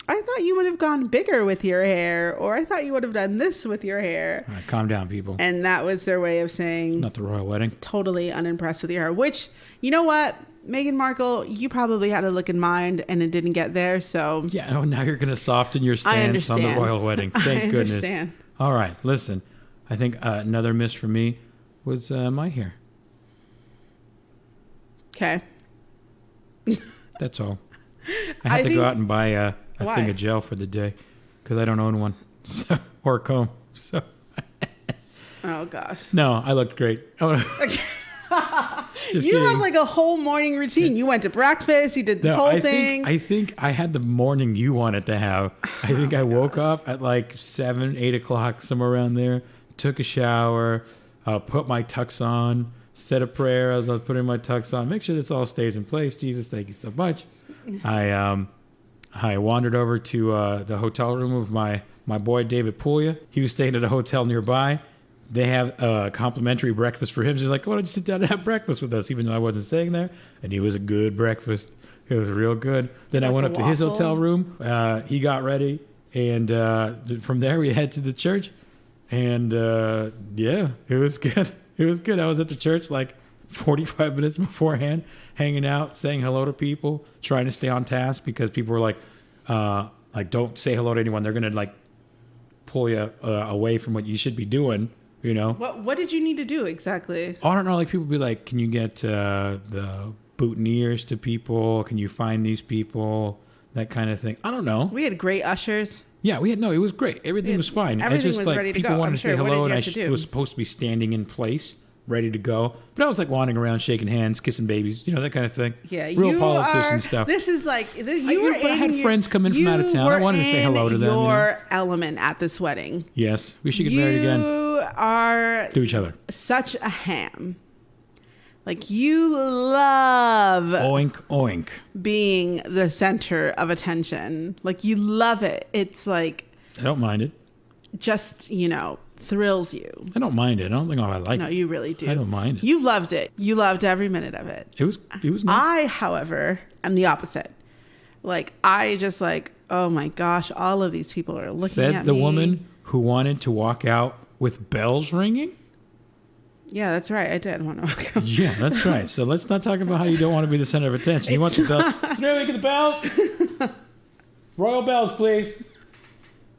I thought you would have gone bigger with your hair, or I thought you would have done this with your hair. All right, calm down, people. And that was their way of saying Not the royal wedding. totally unimpressed with your hair, which, you know what? Meghan Markle, you probably had a look in mind and it didn't get there. So Yeah, no, now you're going to soften your I stance on understand. the royal wedding. I Thank goodness. understand. All right, listen. I think another miss for me was my hair. Okay. That's all. I had to think- go out and buy a Why? thing of gel for the day because I don't own one. So, or a comb. So, Oh gosh. no, I looked great. Just You kidding. have like a whole morning routine. You went to breakfast. You did this whole thing. I think I had the morning you wanted to have. I think I woke up at like 7, 8 o'clock, somewhere around there. Took a shower, put my tux on, said a prayer as I was putting my tux on. Make sure this all stays in place. Jesus, thank you so much. I wandered over to the hotel room of my boy David Puglia. He was staying at a hotel nearby. They have a complimentary breakfast for him. She's like, why don't you sit down and have breakfast with us, even though I wasn't staying there? And it was a good breakfast. It was real good. Then I Like went a up to his waffle? hotel room. He got ready. And from there, we head to the church. And yeah, it was good. It was good. I was at the church like 45 minutes beforehand, hanging out, saying hello to people, trying to stay on task because people were like, don't say hello to anyone. They're going to like pull you away from what you should be doing. You know, What did you need to do exactly? I don't know. Like people be like, can you get the boutonnieres to people? Can you find these people? That kind of thing. I don't know. We had great ushers. Yeah, it was great. Everything was fine. everything It's just was like ready to people go. wanted I'm to say sure. What hello, did you and have to do? was supposed to be standing in place, ready to go. But I was like wandering around, shaking hands, kissing babies, that kind of thing. Yeah, real you politician are, stuff. This is like you were. but I had in friends come in from out of town. I were wanted to say hello to in them, you know? Your element at this wedding. Yes, we should get married again You are to each other. such a ham. Like you love Oink oink. being the center of attention. Like you love it. It's like I don't mind it. just, thrills you. I don't mind it. I don't think I like it. No, you really do. I don't mind it. You loved it. You loved every minute of it. It was nice. I, however, am the opposite. Like, I just like, oh my gosh, all of these people are looking at me. Said the woman who wanted to walk out with bells ringing? Yeah, that's right. I did want to walk out. Yeah, that's right. So let's not talk about how you don't want to be the center of attention. You want the bells? Can I get the bells? Royal bells, please.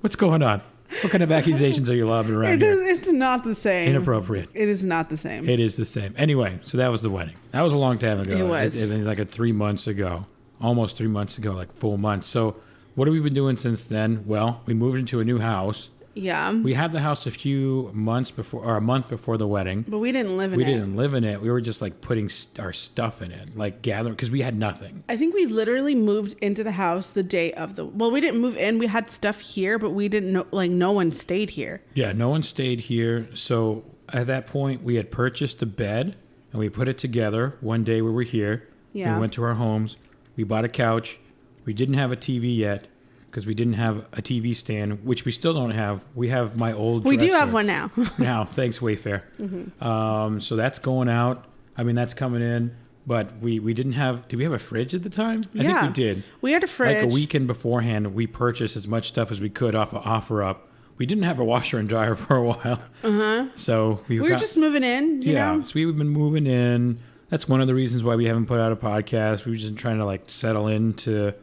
What's going on? What kind of accusations are you lobbing around here? It's not the same. Inappropriate. It is not the same. It is the same. Anyway, so that was the wedding. That was a long time ago. It was. Like 3 months ago. Almost 3 months ago, like full months. So what have we been doing since then? Well, we moved into a new house. Yeah. We had the house a few months before, or a month before the wedding. But we didn't live in it. We didn't live in it. We were just like putting our stuff in it, like gathering, because we had nothing. I think we literally moved into the house the day of the... Well, we didn't move in. We had stuff here, but we didn't know... Like, no one stayed here. Yeah, no one stayed here. So at that point, we had purchased a bed, and we put it together one day we were here. Yeah. We went to our homes. We bought a couch. We didn't have a TV yet, because we didn't have a TV stand, which we still don't have. We have my old We dresser. do have one now. Now, thanks, Wayfair. Mm-hmm. So that's going out. I mean, that's coming in. But we didn't have... Did we have a fridge at the time? I think we did. We had a fridge. Like a weekend beforehand, we purchased as much stuff as we could off of OfferUp. We didn't have a washer and dryer for a while. Uh-huh. So we were just moving in, you know? So we've been moving in. That's one of the reasons why we haven't put out a podcast. We've just been trying to like settle into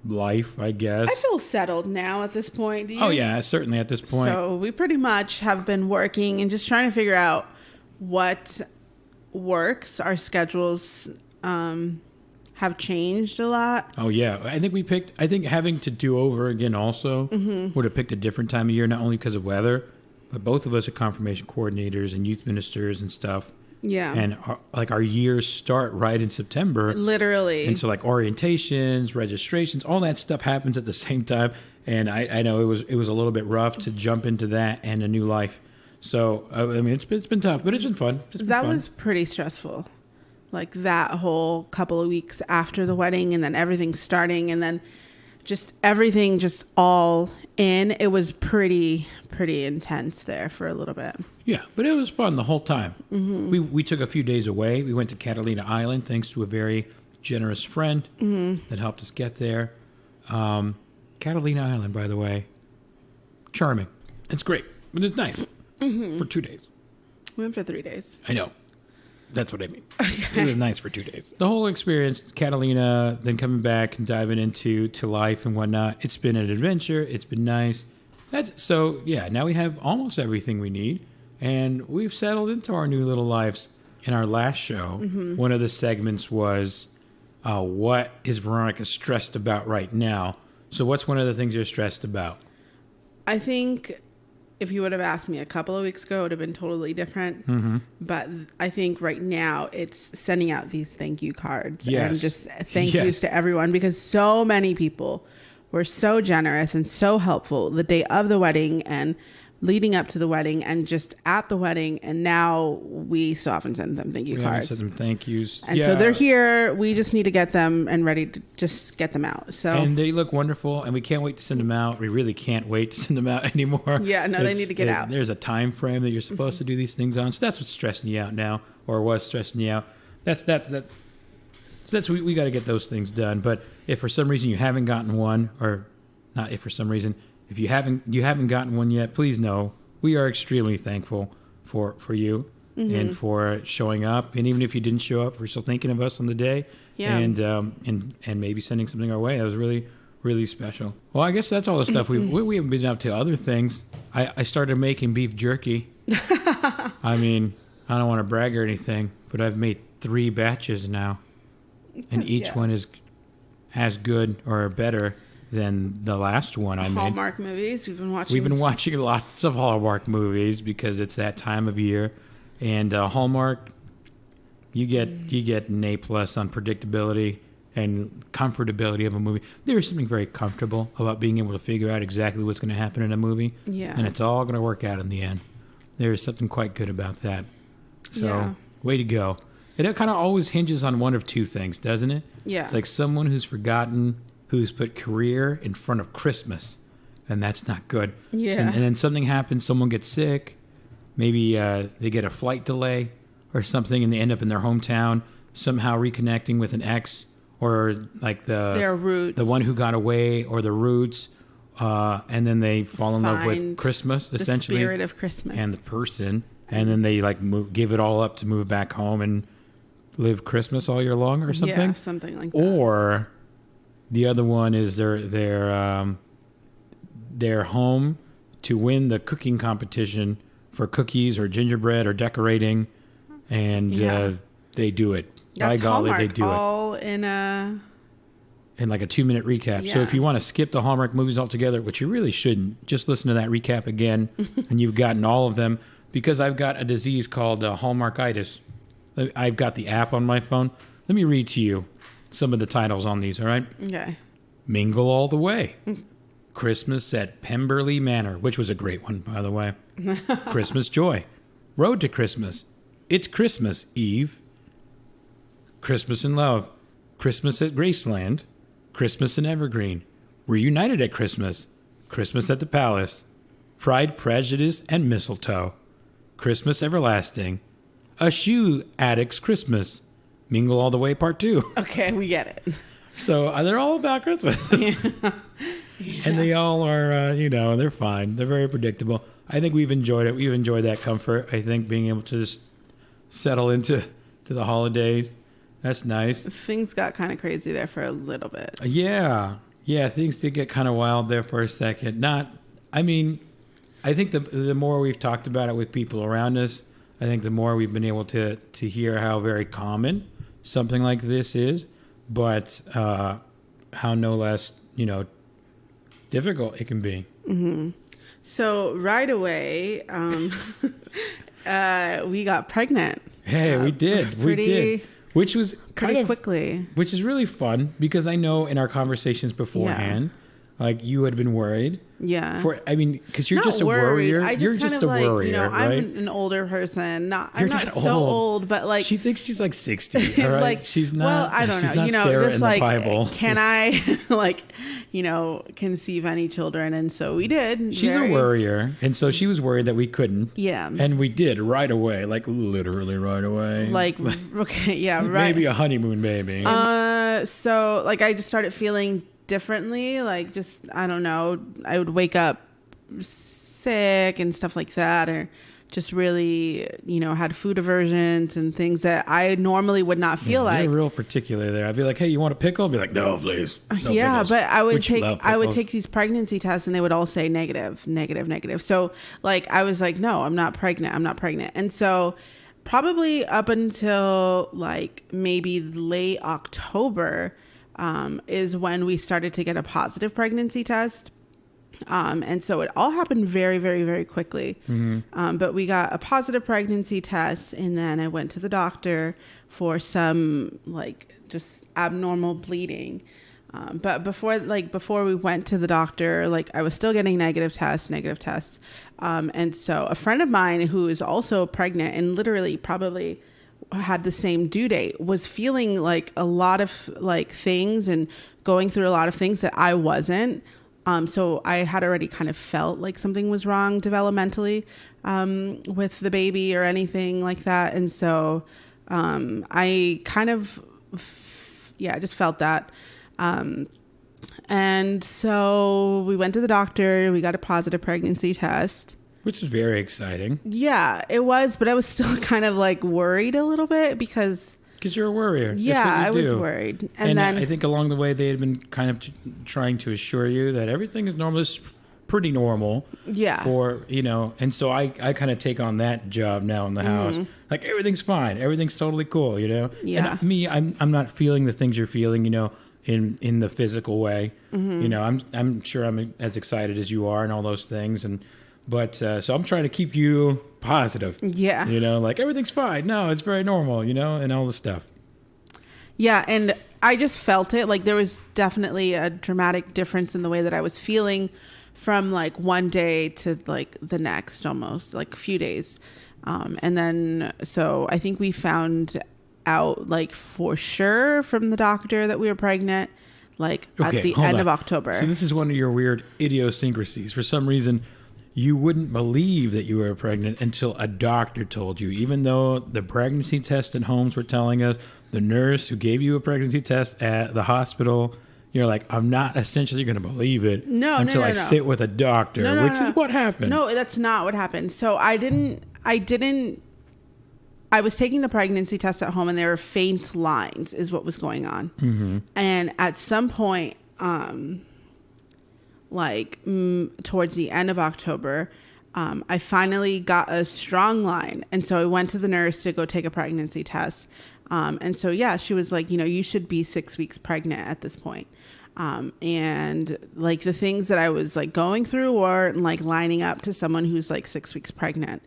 life, I guess. I feel settled now at this point. Do you? Oh, yeah, certainly at this point. So we pretty much have been working and just trying to figure out what works. Our schedules have changed a lot. Oh, yeah. I think having to do over again also would have picked a different time of year, not only because of weather, but both of us are confirmation coordinators and youth ministers and stuff. Yeah. And our years start right in September. Literally. And so like orientations, registrations, all that stuff happens at the same time. And I know it was a little bit rough to jump into that and a new life. So, I mean, it's been tough, but it's been fun. That was pretty stressful. Like that whole couple of weeks after the wedding and then everything starting and then just everything just all in. It was pretty intense there for a little bit. Yeah, but it was fun the whole time. Mm-hmm. We took a few days away. We went to Catalina Island thanks to a very generous friend that helped us get there. Catalina Island, by the way, charming. It's great. But it's nice for 2 days. We went for 3 days. I know. That's what I mean. Okay. It was nice for 2 days. The whole experience, Catalina, then coming back and diving into life and whatnot, it's been an adventure. It's been nice. Now we have almost everything we need. And we've settled into our new little lives. In our last show, one of the segments was, what is Veronica stressed about right now? So what's one of the things you're stressed about? I think if you would have asked me a couple of weeks ago, it would have been totally different. Mm-hmm. But I think right now it's sending out these thank you cards and just thank yous to everyone because so many people were so generous and so helpful the day of the wedding and leading up to the wedding and just at the wedding. And now we so often send them thank you cards. Send them thank yous. And so they're here. We just need to get them and ready to just get them out. And they look wonderful and we can't wait to send them out. We really can't wait to send them out anymore. Yeah, no, they need to get out. There's a time frame that you're supposed to do these things on. So that's what's stressing you out now or was stressing you out. We got to get those things done. But if for some reason you haven't gotten one or not if for some reason, if you haven't gotten one yet, please know we are extremely thankful for you and for showing up. And even if you didn't show up, we're still thinking of us on the day. Yeah. And maybe sending something our way. That was really, really special. Well, I guess that's all the stuff we haven't been up to other things. I started making beef jerky. I mean, I don't want to brag or anything, but I've made 3 batches now, and each one is as good or better than the last one I made. Hallmark movies. We've been watching lots of Hallmark movies because it's that time of year, and Hallmark, you get an A+ on predictability and comfortability of a movie. There is something very comfortable about being able to figure out exactly what's going to happen in a movie, and it's all going to work out in the end. There is something quite good about that. So, way to go. It kind of always hinges on one of two things, doesn't it? Yeah. It's like someone who's put career in front of Christmas, and that's not good. Yeah. And then something happens, someone gets sick, maybe they get a flight delay or something, and they end up in their hometown, somehow reconnecting with an ex, or like their roots, the one who got away, or the roots, and then they fall in love with Christmas, essentially, the spirit of Christmas, and the person, and then they like give it all up to move back home and live Christmas all year long, or something. Yeah, something like that. Or the other one is they're home to win the cooking competition for cookies or gingerbread or decorating, and they do it. That's By golly, Hallmark, they do all it. In like a 2-minute recap. Yeah. So if you want to skip the Hallmark movies altogether, which you really shouldn't, just listen to that recap again, and you've gotten all of them. Because I've got a disease called Hallmarkitis. I've got the app on my phone. Let me read to you some of the titles on these, all right? Okay. Mingle All the Way. Christmas at Pemberley Manor, which was a great one, by the way. Christmas Joy. Road to Christmas. It's Christmas Eve. Christmas in Love. Christmas at Graceland. Christmas in Evergreen. Reunited at Christmas. Christmas at the Palace. Pride, Prejudice, and Mistletoe. Christmas Everlasting. A Shoe Addict's Christmas. Mingle All the Way Part 2. Okay, we get it. So they're all about Christmas. Yeah. And they all are, they're fine. They're very predictable. I think we've enjoyed it. We've enjoyed that comfort. I think being able to just settle into the holidays. That's nice. Things got kind of crazy there for a little bit. Yeah. Yeah, things did get kind of wild there for a second. I think the more we've talked about it with people around us, I think the more we've been able to hear how very common something like this is, but how no less, difficult it can be. Mm-hmm. So right away, we got pregnant. Hey, we did. We did. Which was pretty quickly. Which is really fun because I know in our conversations beforehand, like you had been worried. Yeah. Because you're not just a worried. worrier. You're just a worrier, right? I'm an older person. I'm not old. so old, but like she thinks she's like 60. All right? like she's not. Well, I don't know. She's not Sarah just in like, the Bible. can I conceive any children? And so we did. She's a worrier, and so she was worried that we couldn't. Yeah. And we did right away, like literally right away. Like okay, yeah, right. Maybe a honeymoon baby. So like I just started feeling differently. Like just I don't know. I would wake up sick and stuff like that, or just really had food aversions and things that I normally would not feel like. You're real particular there. I'd be like, hey, you want a pickle? I'd be like, no, please. No pickles. But I would take these pregnancy tests and they would all say negative. So like I was like, no, I'm not pregnant. And so probably up until like maybe late October is when we started to get a positive pregnancy test. And so it all happened very, very, very quickly. Mm-hmm. But we got a positive pregnancy test, and then I went to the doctor for some like just abnormal bleeding. But before we went to the doctor, like I was still getting negative tests. And so a friend of mine who is also pregnant and literally probably had the same due date was feeling like a lot of like things and going through a lot of things that I wasn't. So I had already kind of felt like something was wrong developmentally with the baby or anything like that. And so I kind of, I just felt that. And so we went to the doctor. We got a positive pregnancy test. Which is very exciting. Yeah, it was. But I was still kind of like worried a little bit because you're a worrier. Yeah, I was worried. And then I think along the way they had been kind of trying to assure you that everything is normal. It's pretty normal. Yeah. And so I kind of take on that job now in the house. Like everything's fine. Everything's totally cool, Yeah. And I'm not feeling the things you're feeling, in the physical way. Mm-hmm. I'm sure I'm as excited as you are and all those things. But so I'm trying to keep you positive. Yeah. Like everything's fine. No, it's very normal, and all the stuff. Yeah. And I just felt it. Like there was definitely a dramatic difference in the way that I was feeling from like one day to like the next, almost like a few days. And then, so I think we found out like for sure from the doctor that we were pregnant, like at the end of October. So this is one of your weird idiosyncrasies. For some reason, you wouldn't believe that you were pregnant until a doctor told you, even though the pregnancy test at homes were telling us, the nurse who gave you a pregnancy test at the hospital, you're like, I'm not essentially going to believe it until I sit with a doctor, which is what happened. No, that's not what happened. So I was taking the pregnancy test at home and there were faint lines is what was going on. Mm-hmm. And at some point, towards the end of October, I finally got a strong line. And so I went to the nurse to go take a pregnancy test. And so, yeah, she was like, you should be 6 weeks pregnant at this point. And like the things that I was like going through were like lining up to someone who's like 6 weeks pregnant.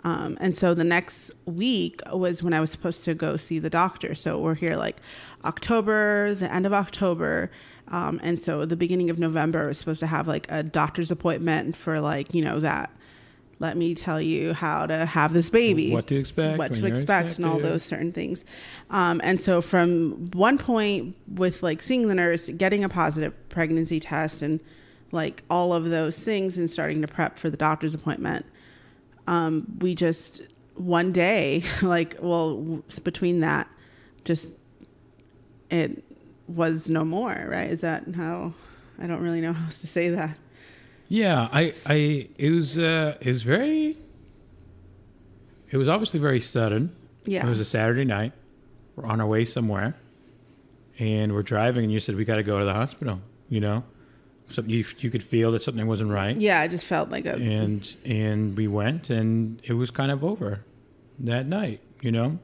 And so the next week was when I was supposed to go see the doctor. So we're here like October, the end of October. And so the beginning of November, I was supposed to have like a doctor's appointment for like, that. Let me tell you how to have this baby. What to expect and all those certain things. And so from one point with like seeing the nurse, getting a positive pregnancy test and like all of those things and starting to prep for the doctor's appointment, we just one day, between that, just it was no more, right? Is that how? I don't really know how else to say that. Yeah, it was obviously very sudden. Yeah. It was a Saturday night. We're on our way somewhere and we're driving and you said, we got to go to the hospital, So you could feel that something wasn't right. Yeah, I just felt like and we went and it was kind of over that night, And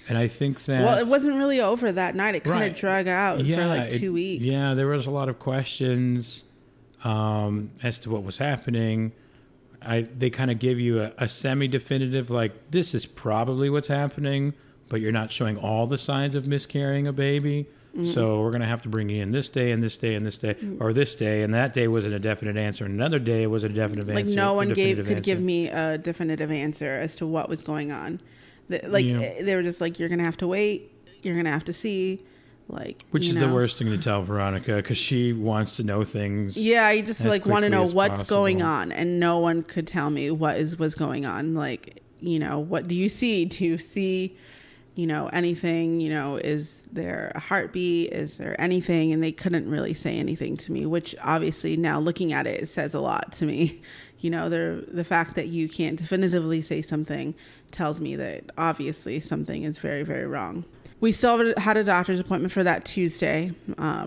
I think that... Well, it wasn't really over that night. It kind of drug out for like 2 weeks. Yeah, there was a lot of questions as to what was happening. They kind of give you a semi-definitive, like, this is probably what's happening, but you're not showing all the signs of miscarrying a baby. Mm-hmm. So we're going to have to bring you in this day and this day and this day, or this day. And that day wasn't a definite answer. And another day it was a definite answer. Like no one could give me a definitive answer as to what was going on. They were just like, you're going to have to wait. You're going to have to see. Which is the worst thing to tell Veronica because she wants to know things. Yeah, I just want to know what's going on, and no one could tell me what was going on. What do you see? Do you see, anything? Is there a heartbeat? Is there anything? And they couldn't really say anything to me. Which obviously now looking at it says a lot to me. The fact that you can't definitively say something tells me that obviously something is very, very wrong. We still had a doctor's appointment for that Tuesday,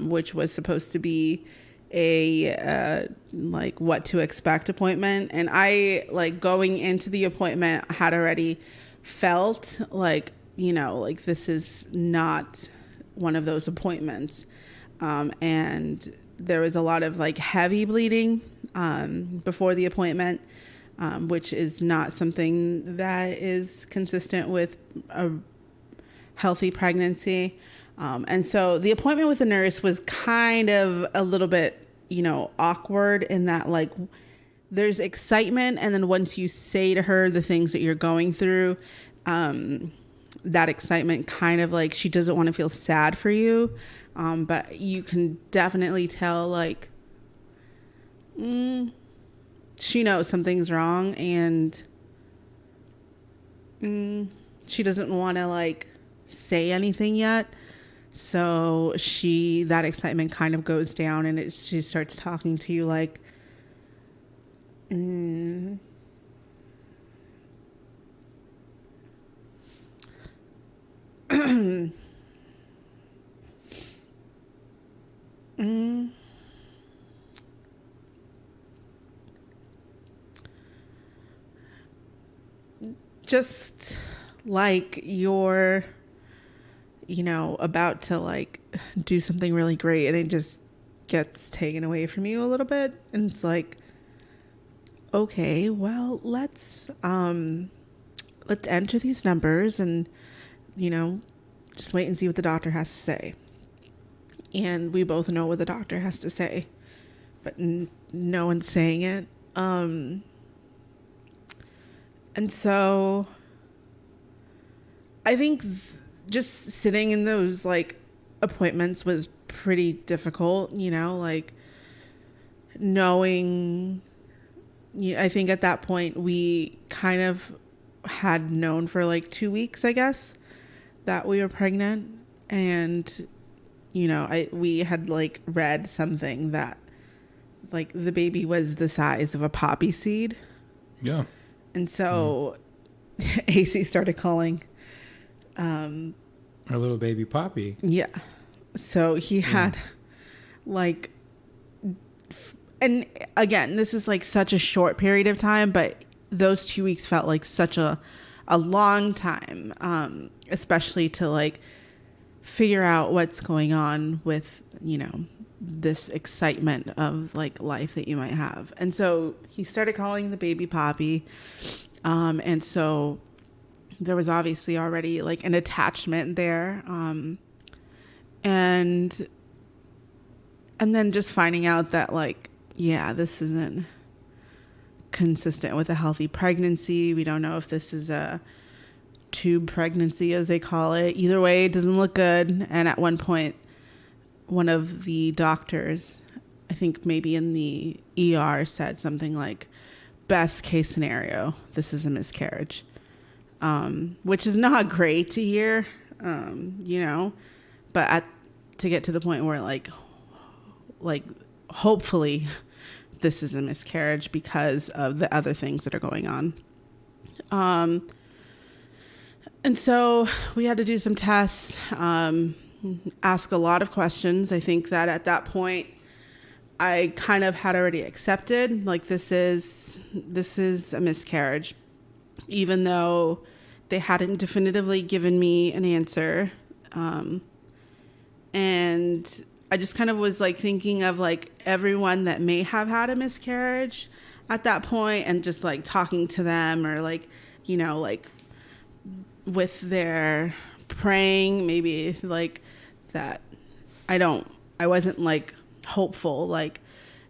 which was supposed to be a what to expect appointment. And I going into the appointment had already felt this is not one of those appointments. And there was a lot of heavy bleeding before the appointment, which is not something that is consistent with a healthy pregnancy. And so the appointment with the nurse was kind of a little bit, awkward in that there's excitement. And then once you say to her the things that you're going through, that excitement kind of she doesn't want to feel sad for you. But you can definitely tell she knows something's wrong and she doesn't want to say anything yet. So that excitement kind of goes down and she starts talking to you just you're about to do something really great and it just gets taken away from you a little bit. And it's okay, well, let's enter these numbers and, just wait and see what the doctor has to say. And we both know what the doctor has to say, but no one's saying it. And so I think just sitting in those appointments was pretty difficult, knowing I think at that point we kind of had known for like 2 weeks, I guess, that we were pregnant. And, we had like read something that like the baby was the size of a poppy seed. Yeah. And so AC started calling. Our little baby Poppy. Yeah. So he had like, and again, this is like such a short period of time, but those 2 weeks felt like such a long time, especially to like figure out what's going on with, this excitement of like life that you might have. And so he started calling the baby Poppy. And so there was obviously already like an attachment there. And then just finding out that like, yeah, this isn't consistent with a healthy pregnancy. We don't know if this is a tube pregnancy, as they call it. Either way, it doesn't look good. And at one point, one of the doctors, I think maybe in the ER, said something like, best case scenario, this is a miscarriage, which is not great to hear, but to get to the point where like hopefully this is a miscarriage because of the other things that are going on. And so we had to do some tests, ask a lot of questions. I think that at that point I kind of had already accepted like this is a miscarriage, even though they hadn't definitively given me an answer. And I just kind of was like thinking of like everyone that may have had a miscarriage at that point and just like talking to them, or like, like with their praying, maybe like that. I wasn't like hopeful. Like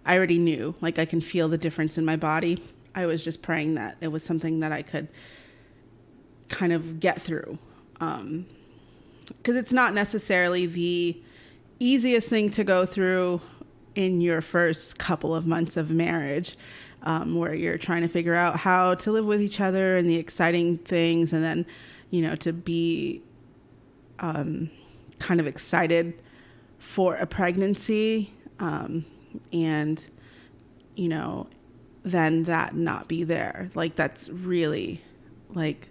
I already knew, like I can feel the difference in my body. I was just praying that it was something that I could kind of get through. 'Cause it's not necessarily the easiest thing to go through in your first couple of months of marriage, where you're trying to figure out how to live with each other and the exciting things. And then, to be, kind of excited for a pregnancy, and then that not be there. Like that's really like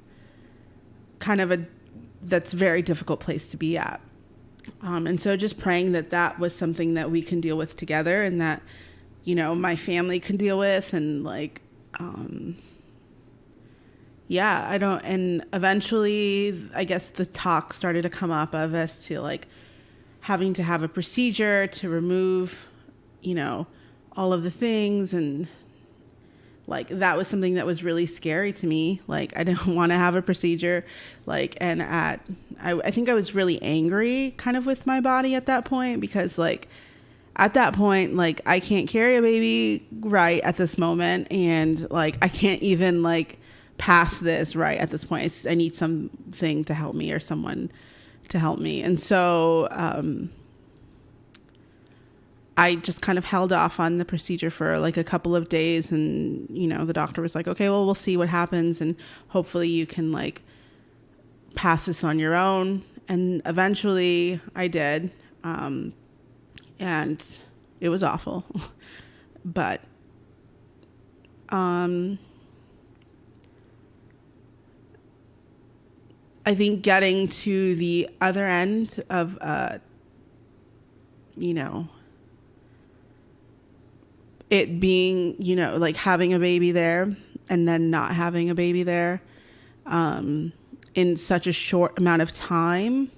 kind of that's a very difficult place to be at. And so just praying that was something that we can deal with together, and that, my family can deal with, and like, and eventually I guess the talk started to come up of us to like having to have a procedure to remove, all of the things. And like, that was something that was really scary to me. Like, I didn't want to have a procedure. Like, and I think I was really angry kind of with my body at that point, because like, at that point, like I can't carry a baby right at this moment. And like, I can't even like pass this right at this point. I need something to help me, or someone to help me. And so, I just kind of held off on the procedure for like a couple of days. And, the doctor was like, okay, well, we'll see what happens. And hopefully you can like pass this on your own. And eventually I did. And it was awful. But, I think getting to the other end of, it being, like having a baby there and then not having a baby there, in such a short amount of time,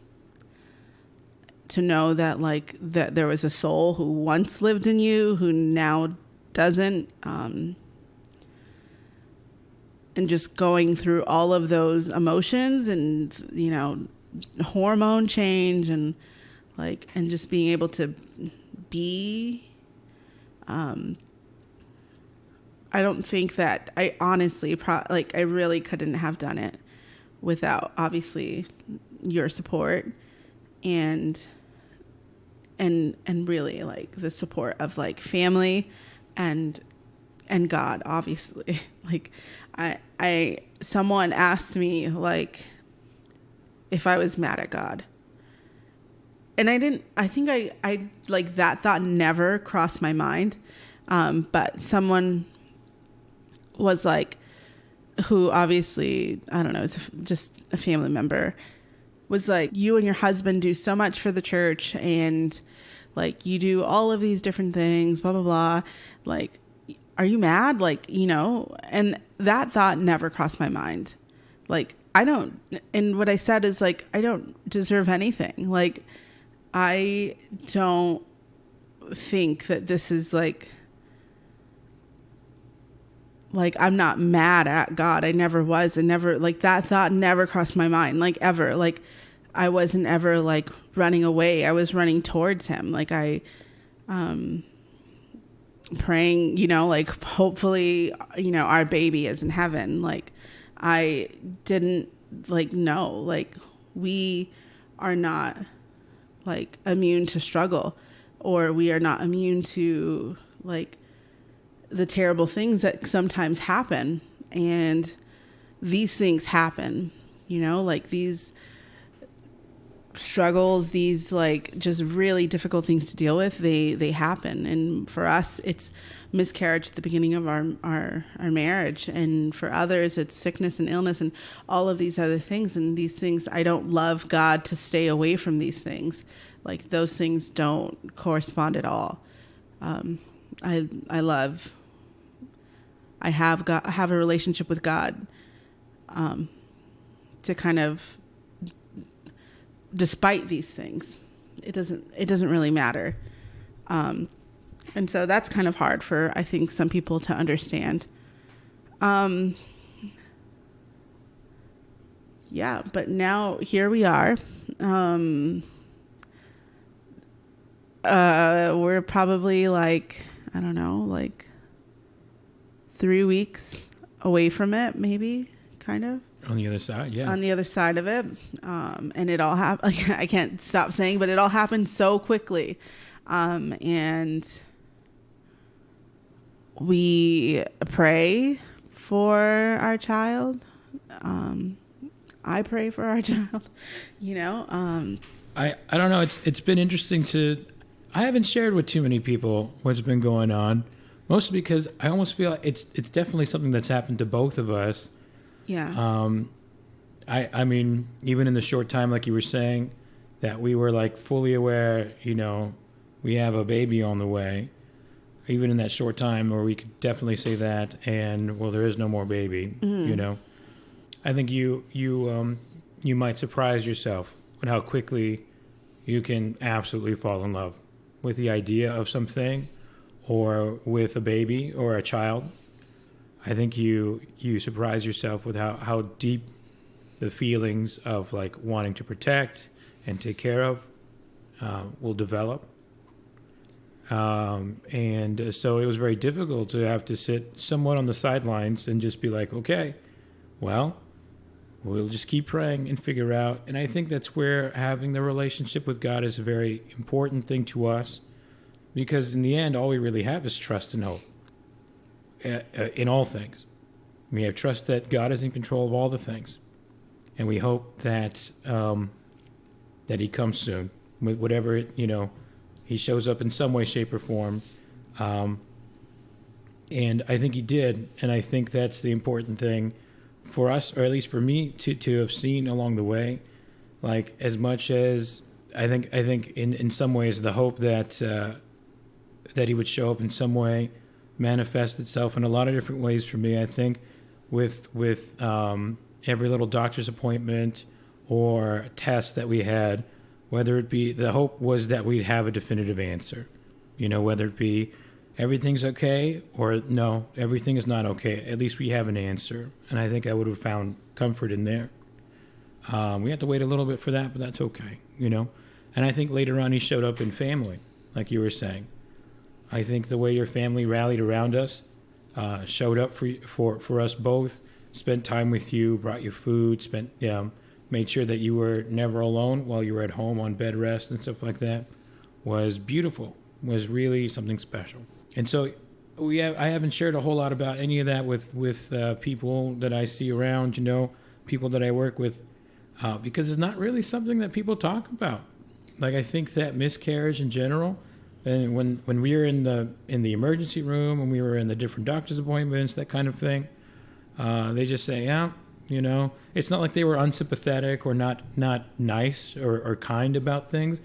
to know that like that there was a soul who once lived in you who now doesn't, and just going through all of those emotions and, hormone change and like, and just being able to be, I don't think that I honestly, I really couldn't have done it without obviously your support and really like the support of like family and and God, obviously. Like, someone asked me, like, if I was mad at God. And I like, that thought never crossed my mind. But someone was like, who obviously, I don't know, is just a family member, was like, you and your husband do so much for the church, and like, you do all of these different things, blah, blah, blah. Like, are you mad? Like, you know, and that thought never crossed my mind. Like, and what I said is, like, I don't deserve anything. Like, I don't think that this is like, I'm not mad at God. I never was. And never, like, that thought never crossed my mind, like, ever. Like, I wasn't ever like running away. I was running towards him. Like, praying, you know, like, hopefully, you know, our baby is in heaven. Like, I didn't, like, know, like, we are not, like, immune to struggle, or we are not immune to, like, the terrible things that sometimes happen. And these things happen, you know, like, these struggles, these, like, just really difficult things to deal with, they happen. And for us, it's miscarriage at the beginning of our marriage, and for others it's sickness and illness and all of these other things. And these things, I don't love God to stay away from these things. Like, those things don't correspond at all. I have a relationship with God, to kind of, despite these things, it doesn't really matter. And so that's kind of hard for, I think, some people to understand. Yeah, but now here we are. We're probably, like, I don't know, like 3 weeks away from it, maybe, kind of. On the other side, yeah. On the other side of it. And it all happened, like, I can't stop saying, but it all happened so quickly. And we pray for our child. I pray for our child, you know. I don't know. It's been interesting I haven't shared with too many people what's been going on, mostly because I almost feel like it's definitely something that's happened to both of us. Yeah. I mean, even in the short time, like you were saying, that we were, like, fully aware, you know, we have a baby on the way. Even in that short time, or we could definitely say that, and, well, there is no more baby, you know. I think you might surprise yourself with how quickly you can absolutely fall in love with the idea of something, or with a baby or a child. I think you surprise yourself with how deep the feelings of, like, wanting to protect and take care of will develop. And so it was very difficult to have to sit somewhat on the sidelines and just be like, okay, well, we'll just keep praying and figure out. And I think that's where having the relationship with God is a very important thing to us, because in the end, all we really have is trust and hope in all things. We have trust that God is in control of all the things, and we hope that that He comes soon with whatever you know. He shows up in some way, shape, or form. And I think He did. And I think that's the important thing for us, or at least for me, to have seen along the way. Like, as much as I think in some ways the hope that He would show up in some way manifest itself in a lot of different ways for me. I think with every little doctor's appointment or test that we had, whether it be, the hope was that we'd have a definitive answer, you know, whether it be everything's okay or no, everything is not okay. At least we have an answer. And I think I would have found comfort in there. We had to wait a little bit for that, but that's okay, you know. And I think later on He showed up in family, like you were saying. I think the way your family rallied around us, showed up for us both, spent time with you, brought you food, made sure that you were never alone while you were at home on bed rest and stuff like that, was beautiful, was really something special. And so I haven't shared a whole lot about any of that with people that I see around, people that I work with, because it's not really something that people talk about. Like, I think that miscarriage in general, and when we were in the emergency room, when we were in the different doctor's appointments, that kind of thing, they just say, yeah, it's not like they were unsympathetic or not nice or kind about things,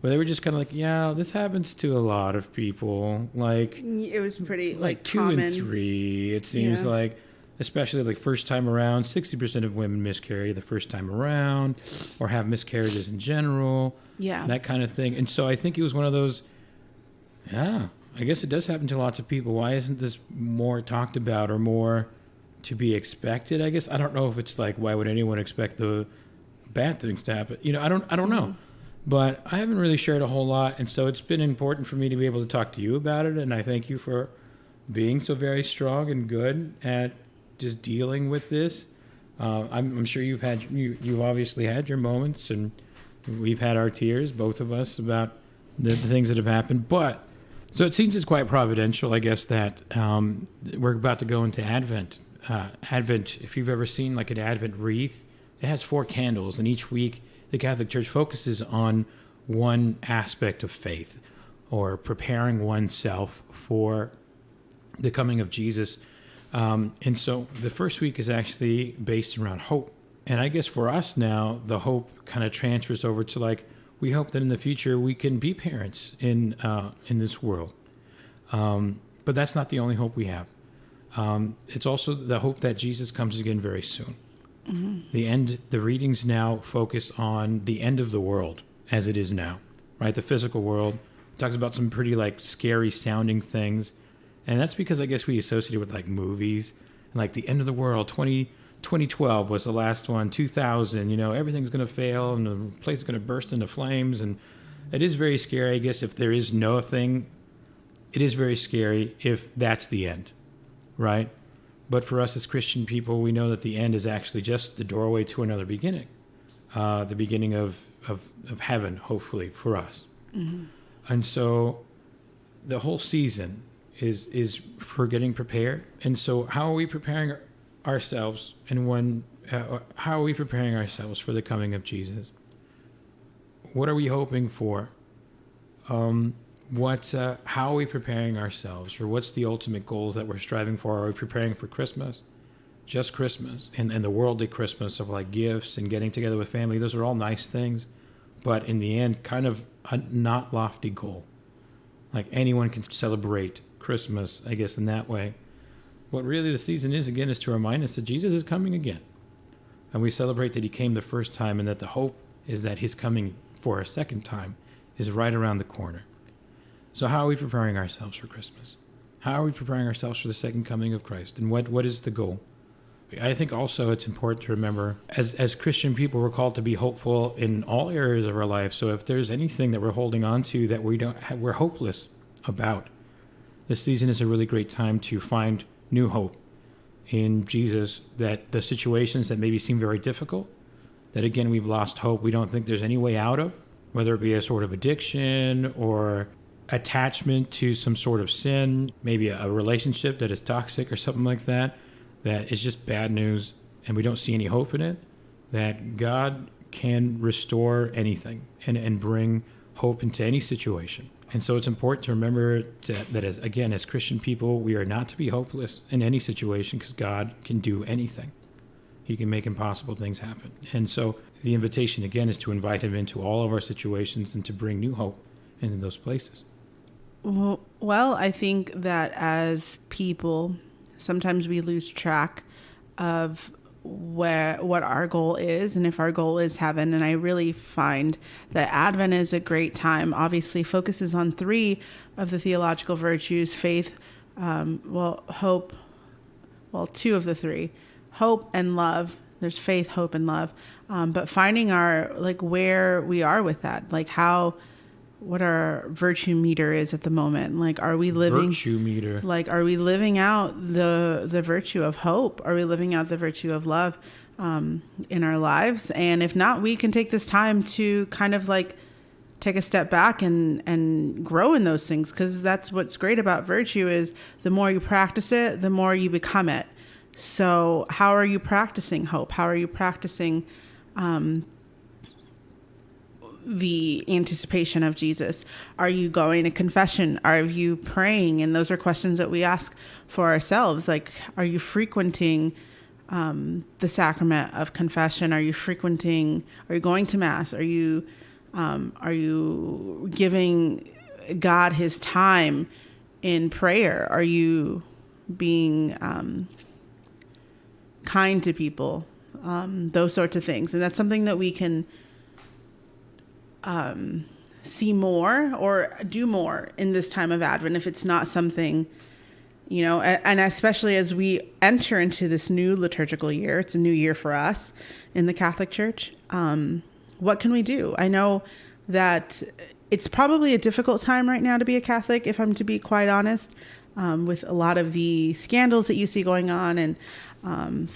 but they were just kind of like, yeah, this happens to a lot of people. Like, it was pretty like 2 common. and 3. It seems like, especially like first time around, 60% of women miscarry the first time around, or have miscarriages in general. Yeah, that kind of thing. And so I think it was one of those. Yeah, I guess it does happen to lots of people. Why isn't this more talked about or more to be expected? I guess I don't know if it's like, why would anyone expect the bad things to happen? I don't know. But I haven't really shared a whole lot, and so it's been important for me to be able to talk to you about it, and I thank you for being so very strong and good at just dealing with this. I'm sure you've obviously had your moments, and we've had our tears, both of us, about the things that have happened. But so it seems it's quite providential, I guess, that we're about to go into Advent. Advent, if you've ever seen like an Advent wreath, it has 4 candles, and each week the Catholic Church focuses on one aspect of faith, or preparing oneself for the coming of Jesus. And so the first week is actually based around hope. And I guess for us now, the hope kind of transfers over to like, we hope that in the future we can be parents in this world. But that's not the only hope we have. It's also the hope that Jesus comes again very soon. Mm-hmm. The readings now focus on the end of the world as it is now, right? The physical world. It talks about some pretty like scary sounding things. And that's because I guess we associate it with like movies, and like the end of the world. 2012 was the last one. 2000, everything's going to fail and the place is going to burst into flames. And it is very scary. I guess if there is no thing, it is very scary if that's the end, right? But for us as Christian people, we know that the end is actually just the doorway to another beginning, the beginning of heaven, hopefully, for us. Mm-hmm. And so the whole season is for getting prepared. And so how are we preparing ourselves, and how are we preparing ourselves for the coming of Jesus? What are we hoping for? How are we preparing ourselves, or what's the ultimate goals that we're striving for? Are we preparing for Christmas, just Christmas, and the worldly Christmas of like gifts and getting together with family? Those are all nice things, but in the end, kind of a not lofty goal. Like anyone can celebrate Christmas, I guess, in that way. What really the season is, again, is to remind us that Jesus is coming again. And we celebrate that he came the first time, and that the hope is that his coming for a second time is right around the corner. So how are we preparing ourselves for Christmas? How are we preparing ourselves for the second coming of Christ? And what is the goal? I think also it's important to remember, as Christian people, we're called to be hopeful in all areas of our life. So if there's anything that we're holding on to that we're hopeless about, this season is a really great time to find new hope in Jesus, that the situations that maybe seem very difficult, that again, we've lost hope, we don't think there's any way out of, whether it be a sort of addiction or attachment to some sort of sin, maybe a relationship that is toxic or something like that is just bad news and we don't see any hope in it, that God can restore anything and bring hope into any situation. And so it's important to remember that as Christian people, we are not to be hopeless in any situation, because God can do anything. He can make impossible things happen. And so the invitation, again, is to invite him into all of our situations and to bring new hope into those places. Well, I think that as people, sometimes we lose track of what our goal is, and if our goal is heaven. And I really find that Advent is a great time. Obviously focuses on 3 of the theological virtues: faith, hope, 2 of the 3, hope and love. There's faith, hope, and love. But finding where we are with that, what our virtue meter is at the moment. Like, are we living virtue meter? Like, are we living out the virtue of hope? Are we living out the virtue of love in our lives? And if not, we can take this time to kind of take a step back and grow in those things, because that's what's great about virtue is the more you practice it, the more you become it. So how are you practicing hope? How are you practicing the anticipation of Jesus? Are you going to confession? Are you praying? And those are questions that we ask for ourselves. Like, are you frequenting the sacrament of confession? Are you going to Mass? Are you giving God his time in prayer? Are you being kind to people? Those sorts of things. And that's something that we can see more or do more in this time of Advent, if it's not something, and especially as we enter into this new liturgical year. It's a new year for us in the Catholic Church. What can we do? I know that it's probably a difficult time right now to be a Catholic, if I'm to be quite honest, with a lot of the scandals that you see going on, and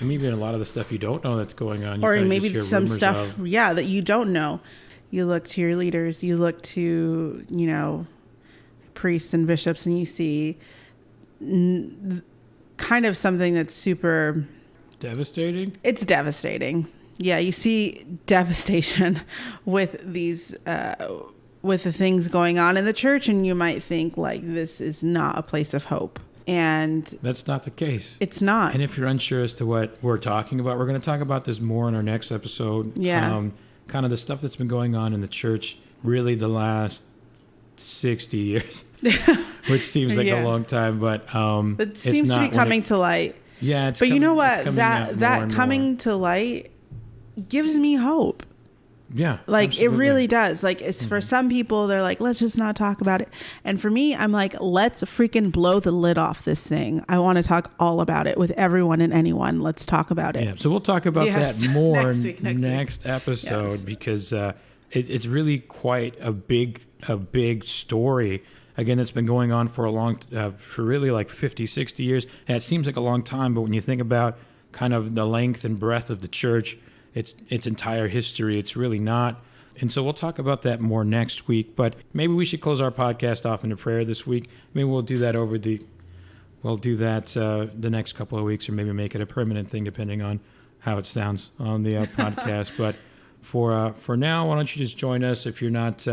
maybe a lot of the stuff you don't know that's going on. Or maybe some stuff, that you don't know. You look to your leaders, you look to, priests and bishops, and you see kind of something that's super devastating. It's devastating. Yeah, you see devastation with these, with the things going on in the church, and you might think like this is not a place of hope. And that's not the case. It's not. And if you're unsure as to what we're talking about, we're going to talk about this more in our next episode. Yeah. Kind of the stuff that's been going on in the church, really the last 60 years, which seems like a long time, but it seems to be coming to light. Yeah, but you know what? That coming to light gives me hope. Yeah, like absolutely. It really does. Like it's for some people, they're like, let's just not talk about it. And for me, I'm like, let's freaking blow the lid off this thing. I want to talk all about it with everyone and anyone. Let's talk about it. Yeah. So we'll talk about that more next episode, because it's really quite a big story. Again, it's been going on for for really like 50, 60 years. And it seems like a long time, but when you think about kind of the length and breadth of the church, its entire history, it's really not. And so we'll talk about that more next week. But maybe we should close our podcast off in a prayer this week. Maybe we'll do that the next couple of weeks, or maybe make it a permanent thing depending on how it sounds on the podcast. But for now, why don't you just join us? If you're not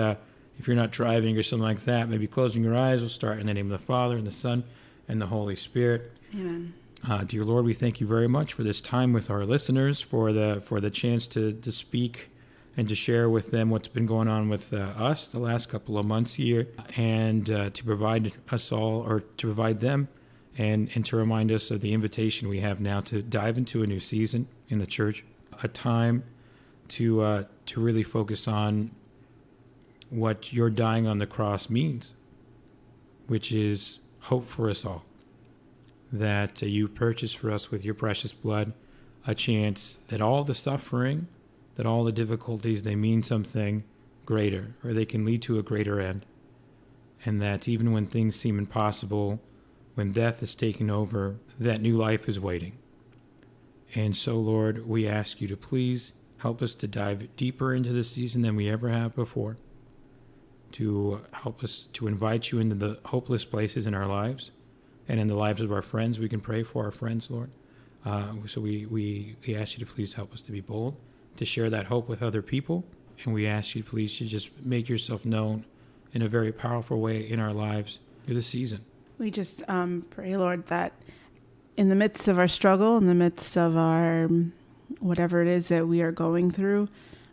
driving or something like that, maybe closing your eyes. We'll start in the name of the Father and the Son and the Holy Spirit. Amen. Dear Lord, we thank you very much for this time with our listeners, for the chance to speak and to share with them what's been going on with us the last couple of months here, and to provide us all, or to provide them, and to remind us of the invitation we have now to dive into a new season in the church, a time to really focus on what your dying on the cross means, which is hope for us all. That you purchased for us with your precious blood a chance that all the suffering, that all the difficulties, they mean something greater, or they can lead to a greater end. And that even when things seem impossible, when death is taken over, that new life is waiting. And so, Lord, we ask you to please help us to dive deeper into this season than we ever have before, to help us to invite you into the hopeless places in our lives, and in the lives of our friends. We can pray for our friends, Lord. So we ask you to please help us to be bold, to share that hope with other people. And we ask you, please, to just make yourself known in a very powerful way in our lives through this season. We just pray, Lord, that in the midst of our struggle, in the midst of our whatever it is that we are going through,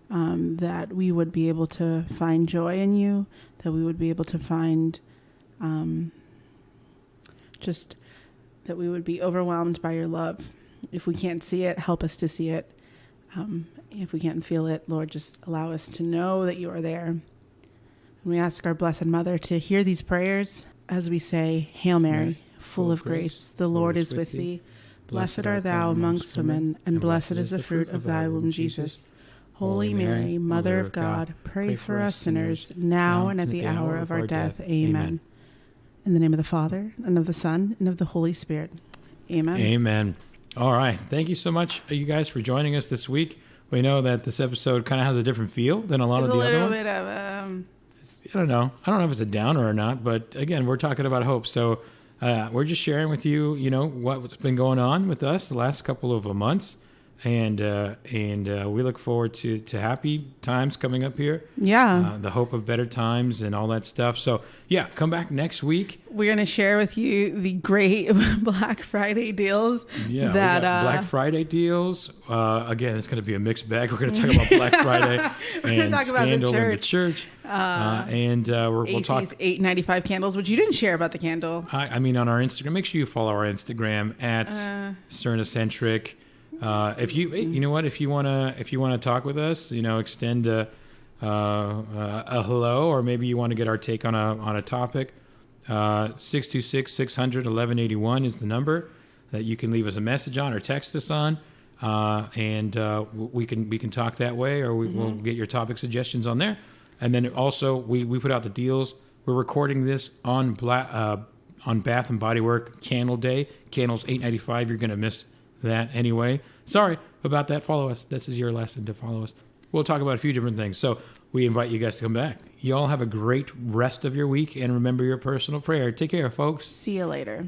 that we would be able to find joy in you, that we would be able to find just that we would be overwhelmed by your love. If we can't see it, help us to see it. If we can't feel it, Lord, just allow us to know that you are there. And we ask our Blessed Mother to hear these prayers as we say, Hail Mary, full of grace, the Lord is with thee. Blessed art thou amongst women, and blessed is the fruit of thy womb, Jesus. Holy Mary, Mother of God, pray for us sinners, now and at the hour of our death. Amen. In the name of the Father, and of the Son, and of the Holy Spirit. Amen. Amen. All right. Thank you so much, you guys, for joining us this week. We know that this episode kind of has a different feel than a lot of the other ones. I don't know. I don't know if it's a downer or not, but again, we're talking about hope. So we're just sharing with you, what's been going on with us the last couple of months. And we look forward to happy times coming up here. Yeah. The hope of better times and all that stuff. So, yeah, come back next week. We're going to share with you the great Black Friday deals. Yeah, we got Black Friday deals. Again, it's going to be a mixed bag. We're going to talk about Black Friday and scandal in the church. We'll talk $8.95 candles, which you didn't share about the candle. I mean, on our Instagram, make sure you follow our Instagram at Cerna Centric. If you wanna talk with us, extend a hello, or maybe you want to get our take on a topic. 626-600-1181 is the number that you can leave us a message on or text us on, and we can talk that way, or we'll get your topic suggestions on there. And then also we put out the deals. We're recording this on Bath and Body Work Candle Day. Candles $8.95. You're gonna miss that anyway. Sorry about that. Follow us. This is your lesson to follow us. We'll talk about a few different things. So we invite you guys to come back. You all have a great rest of your week, and remember your personal prayer. Take care, folks. See you later.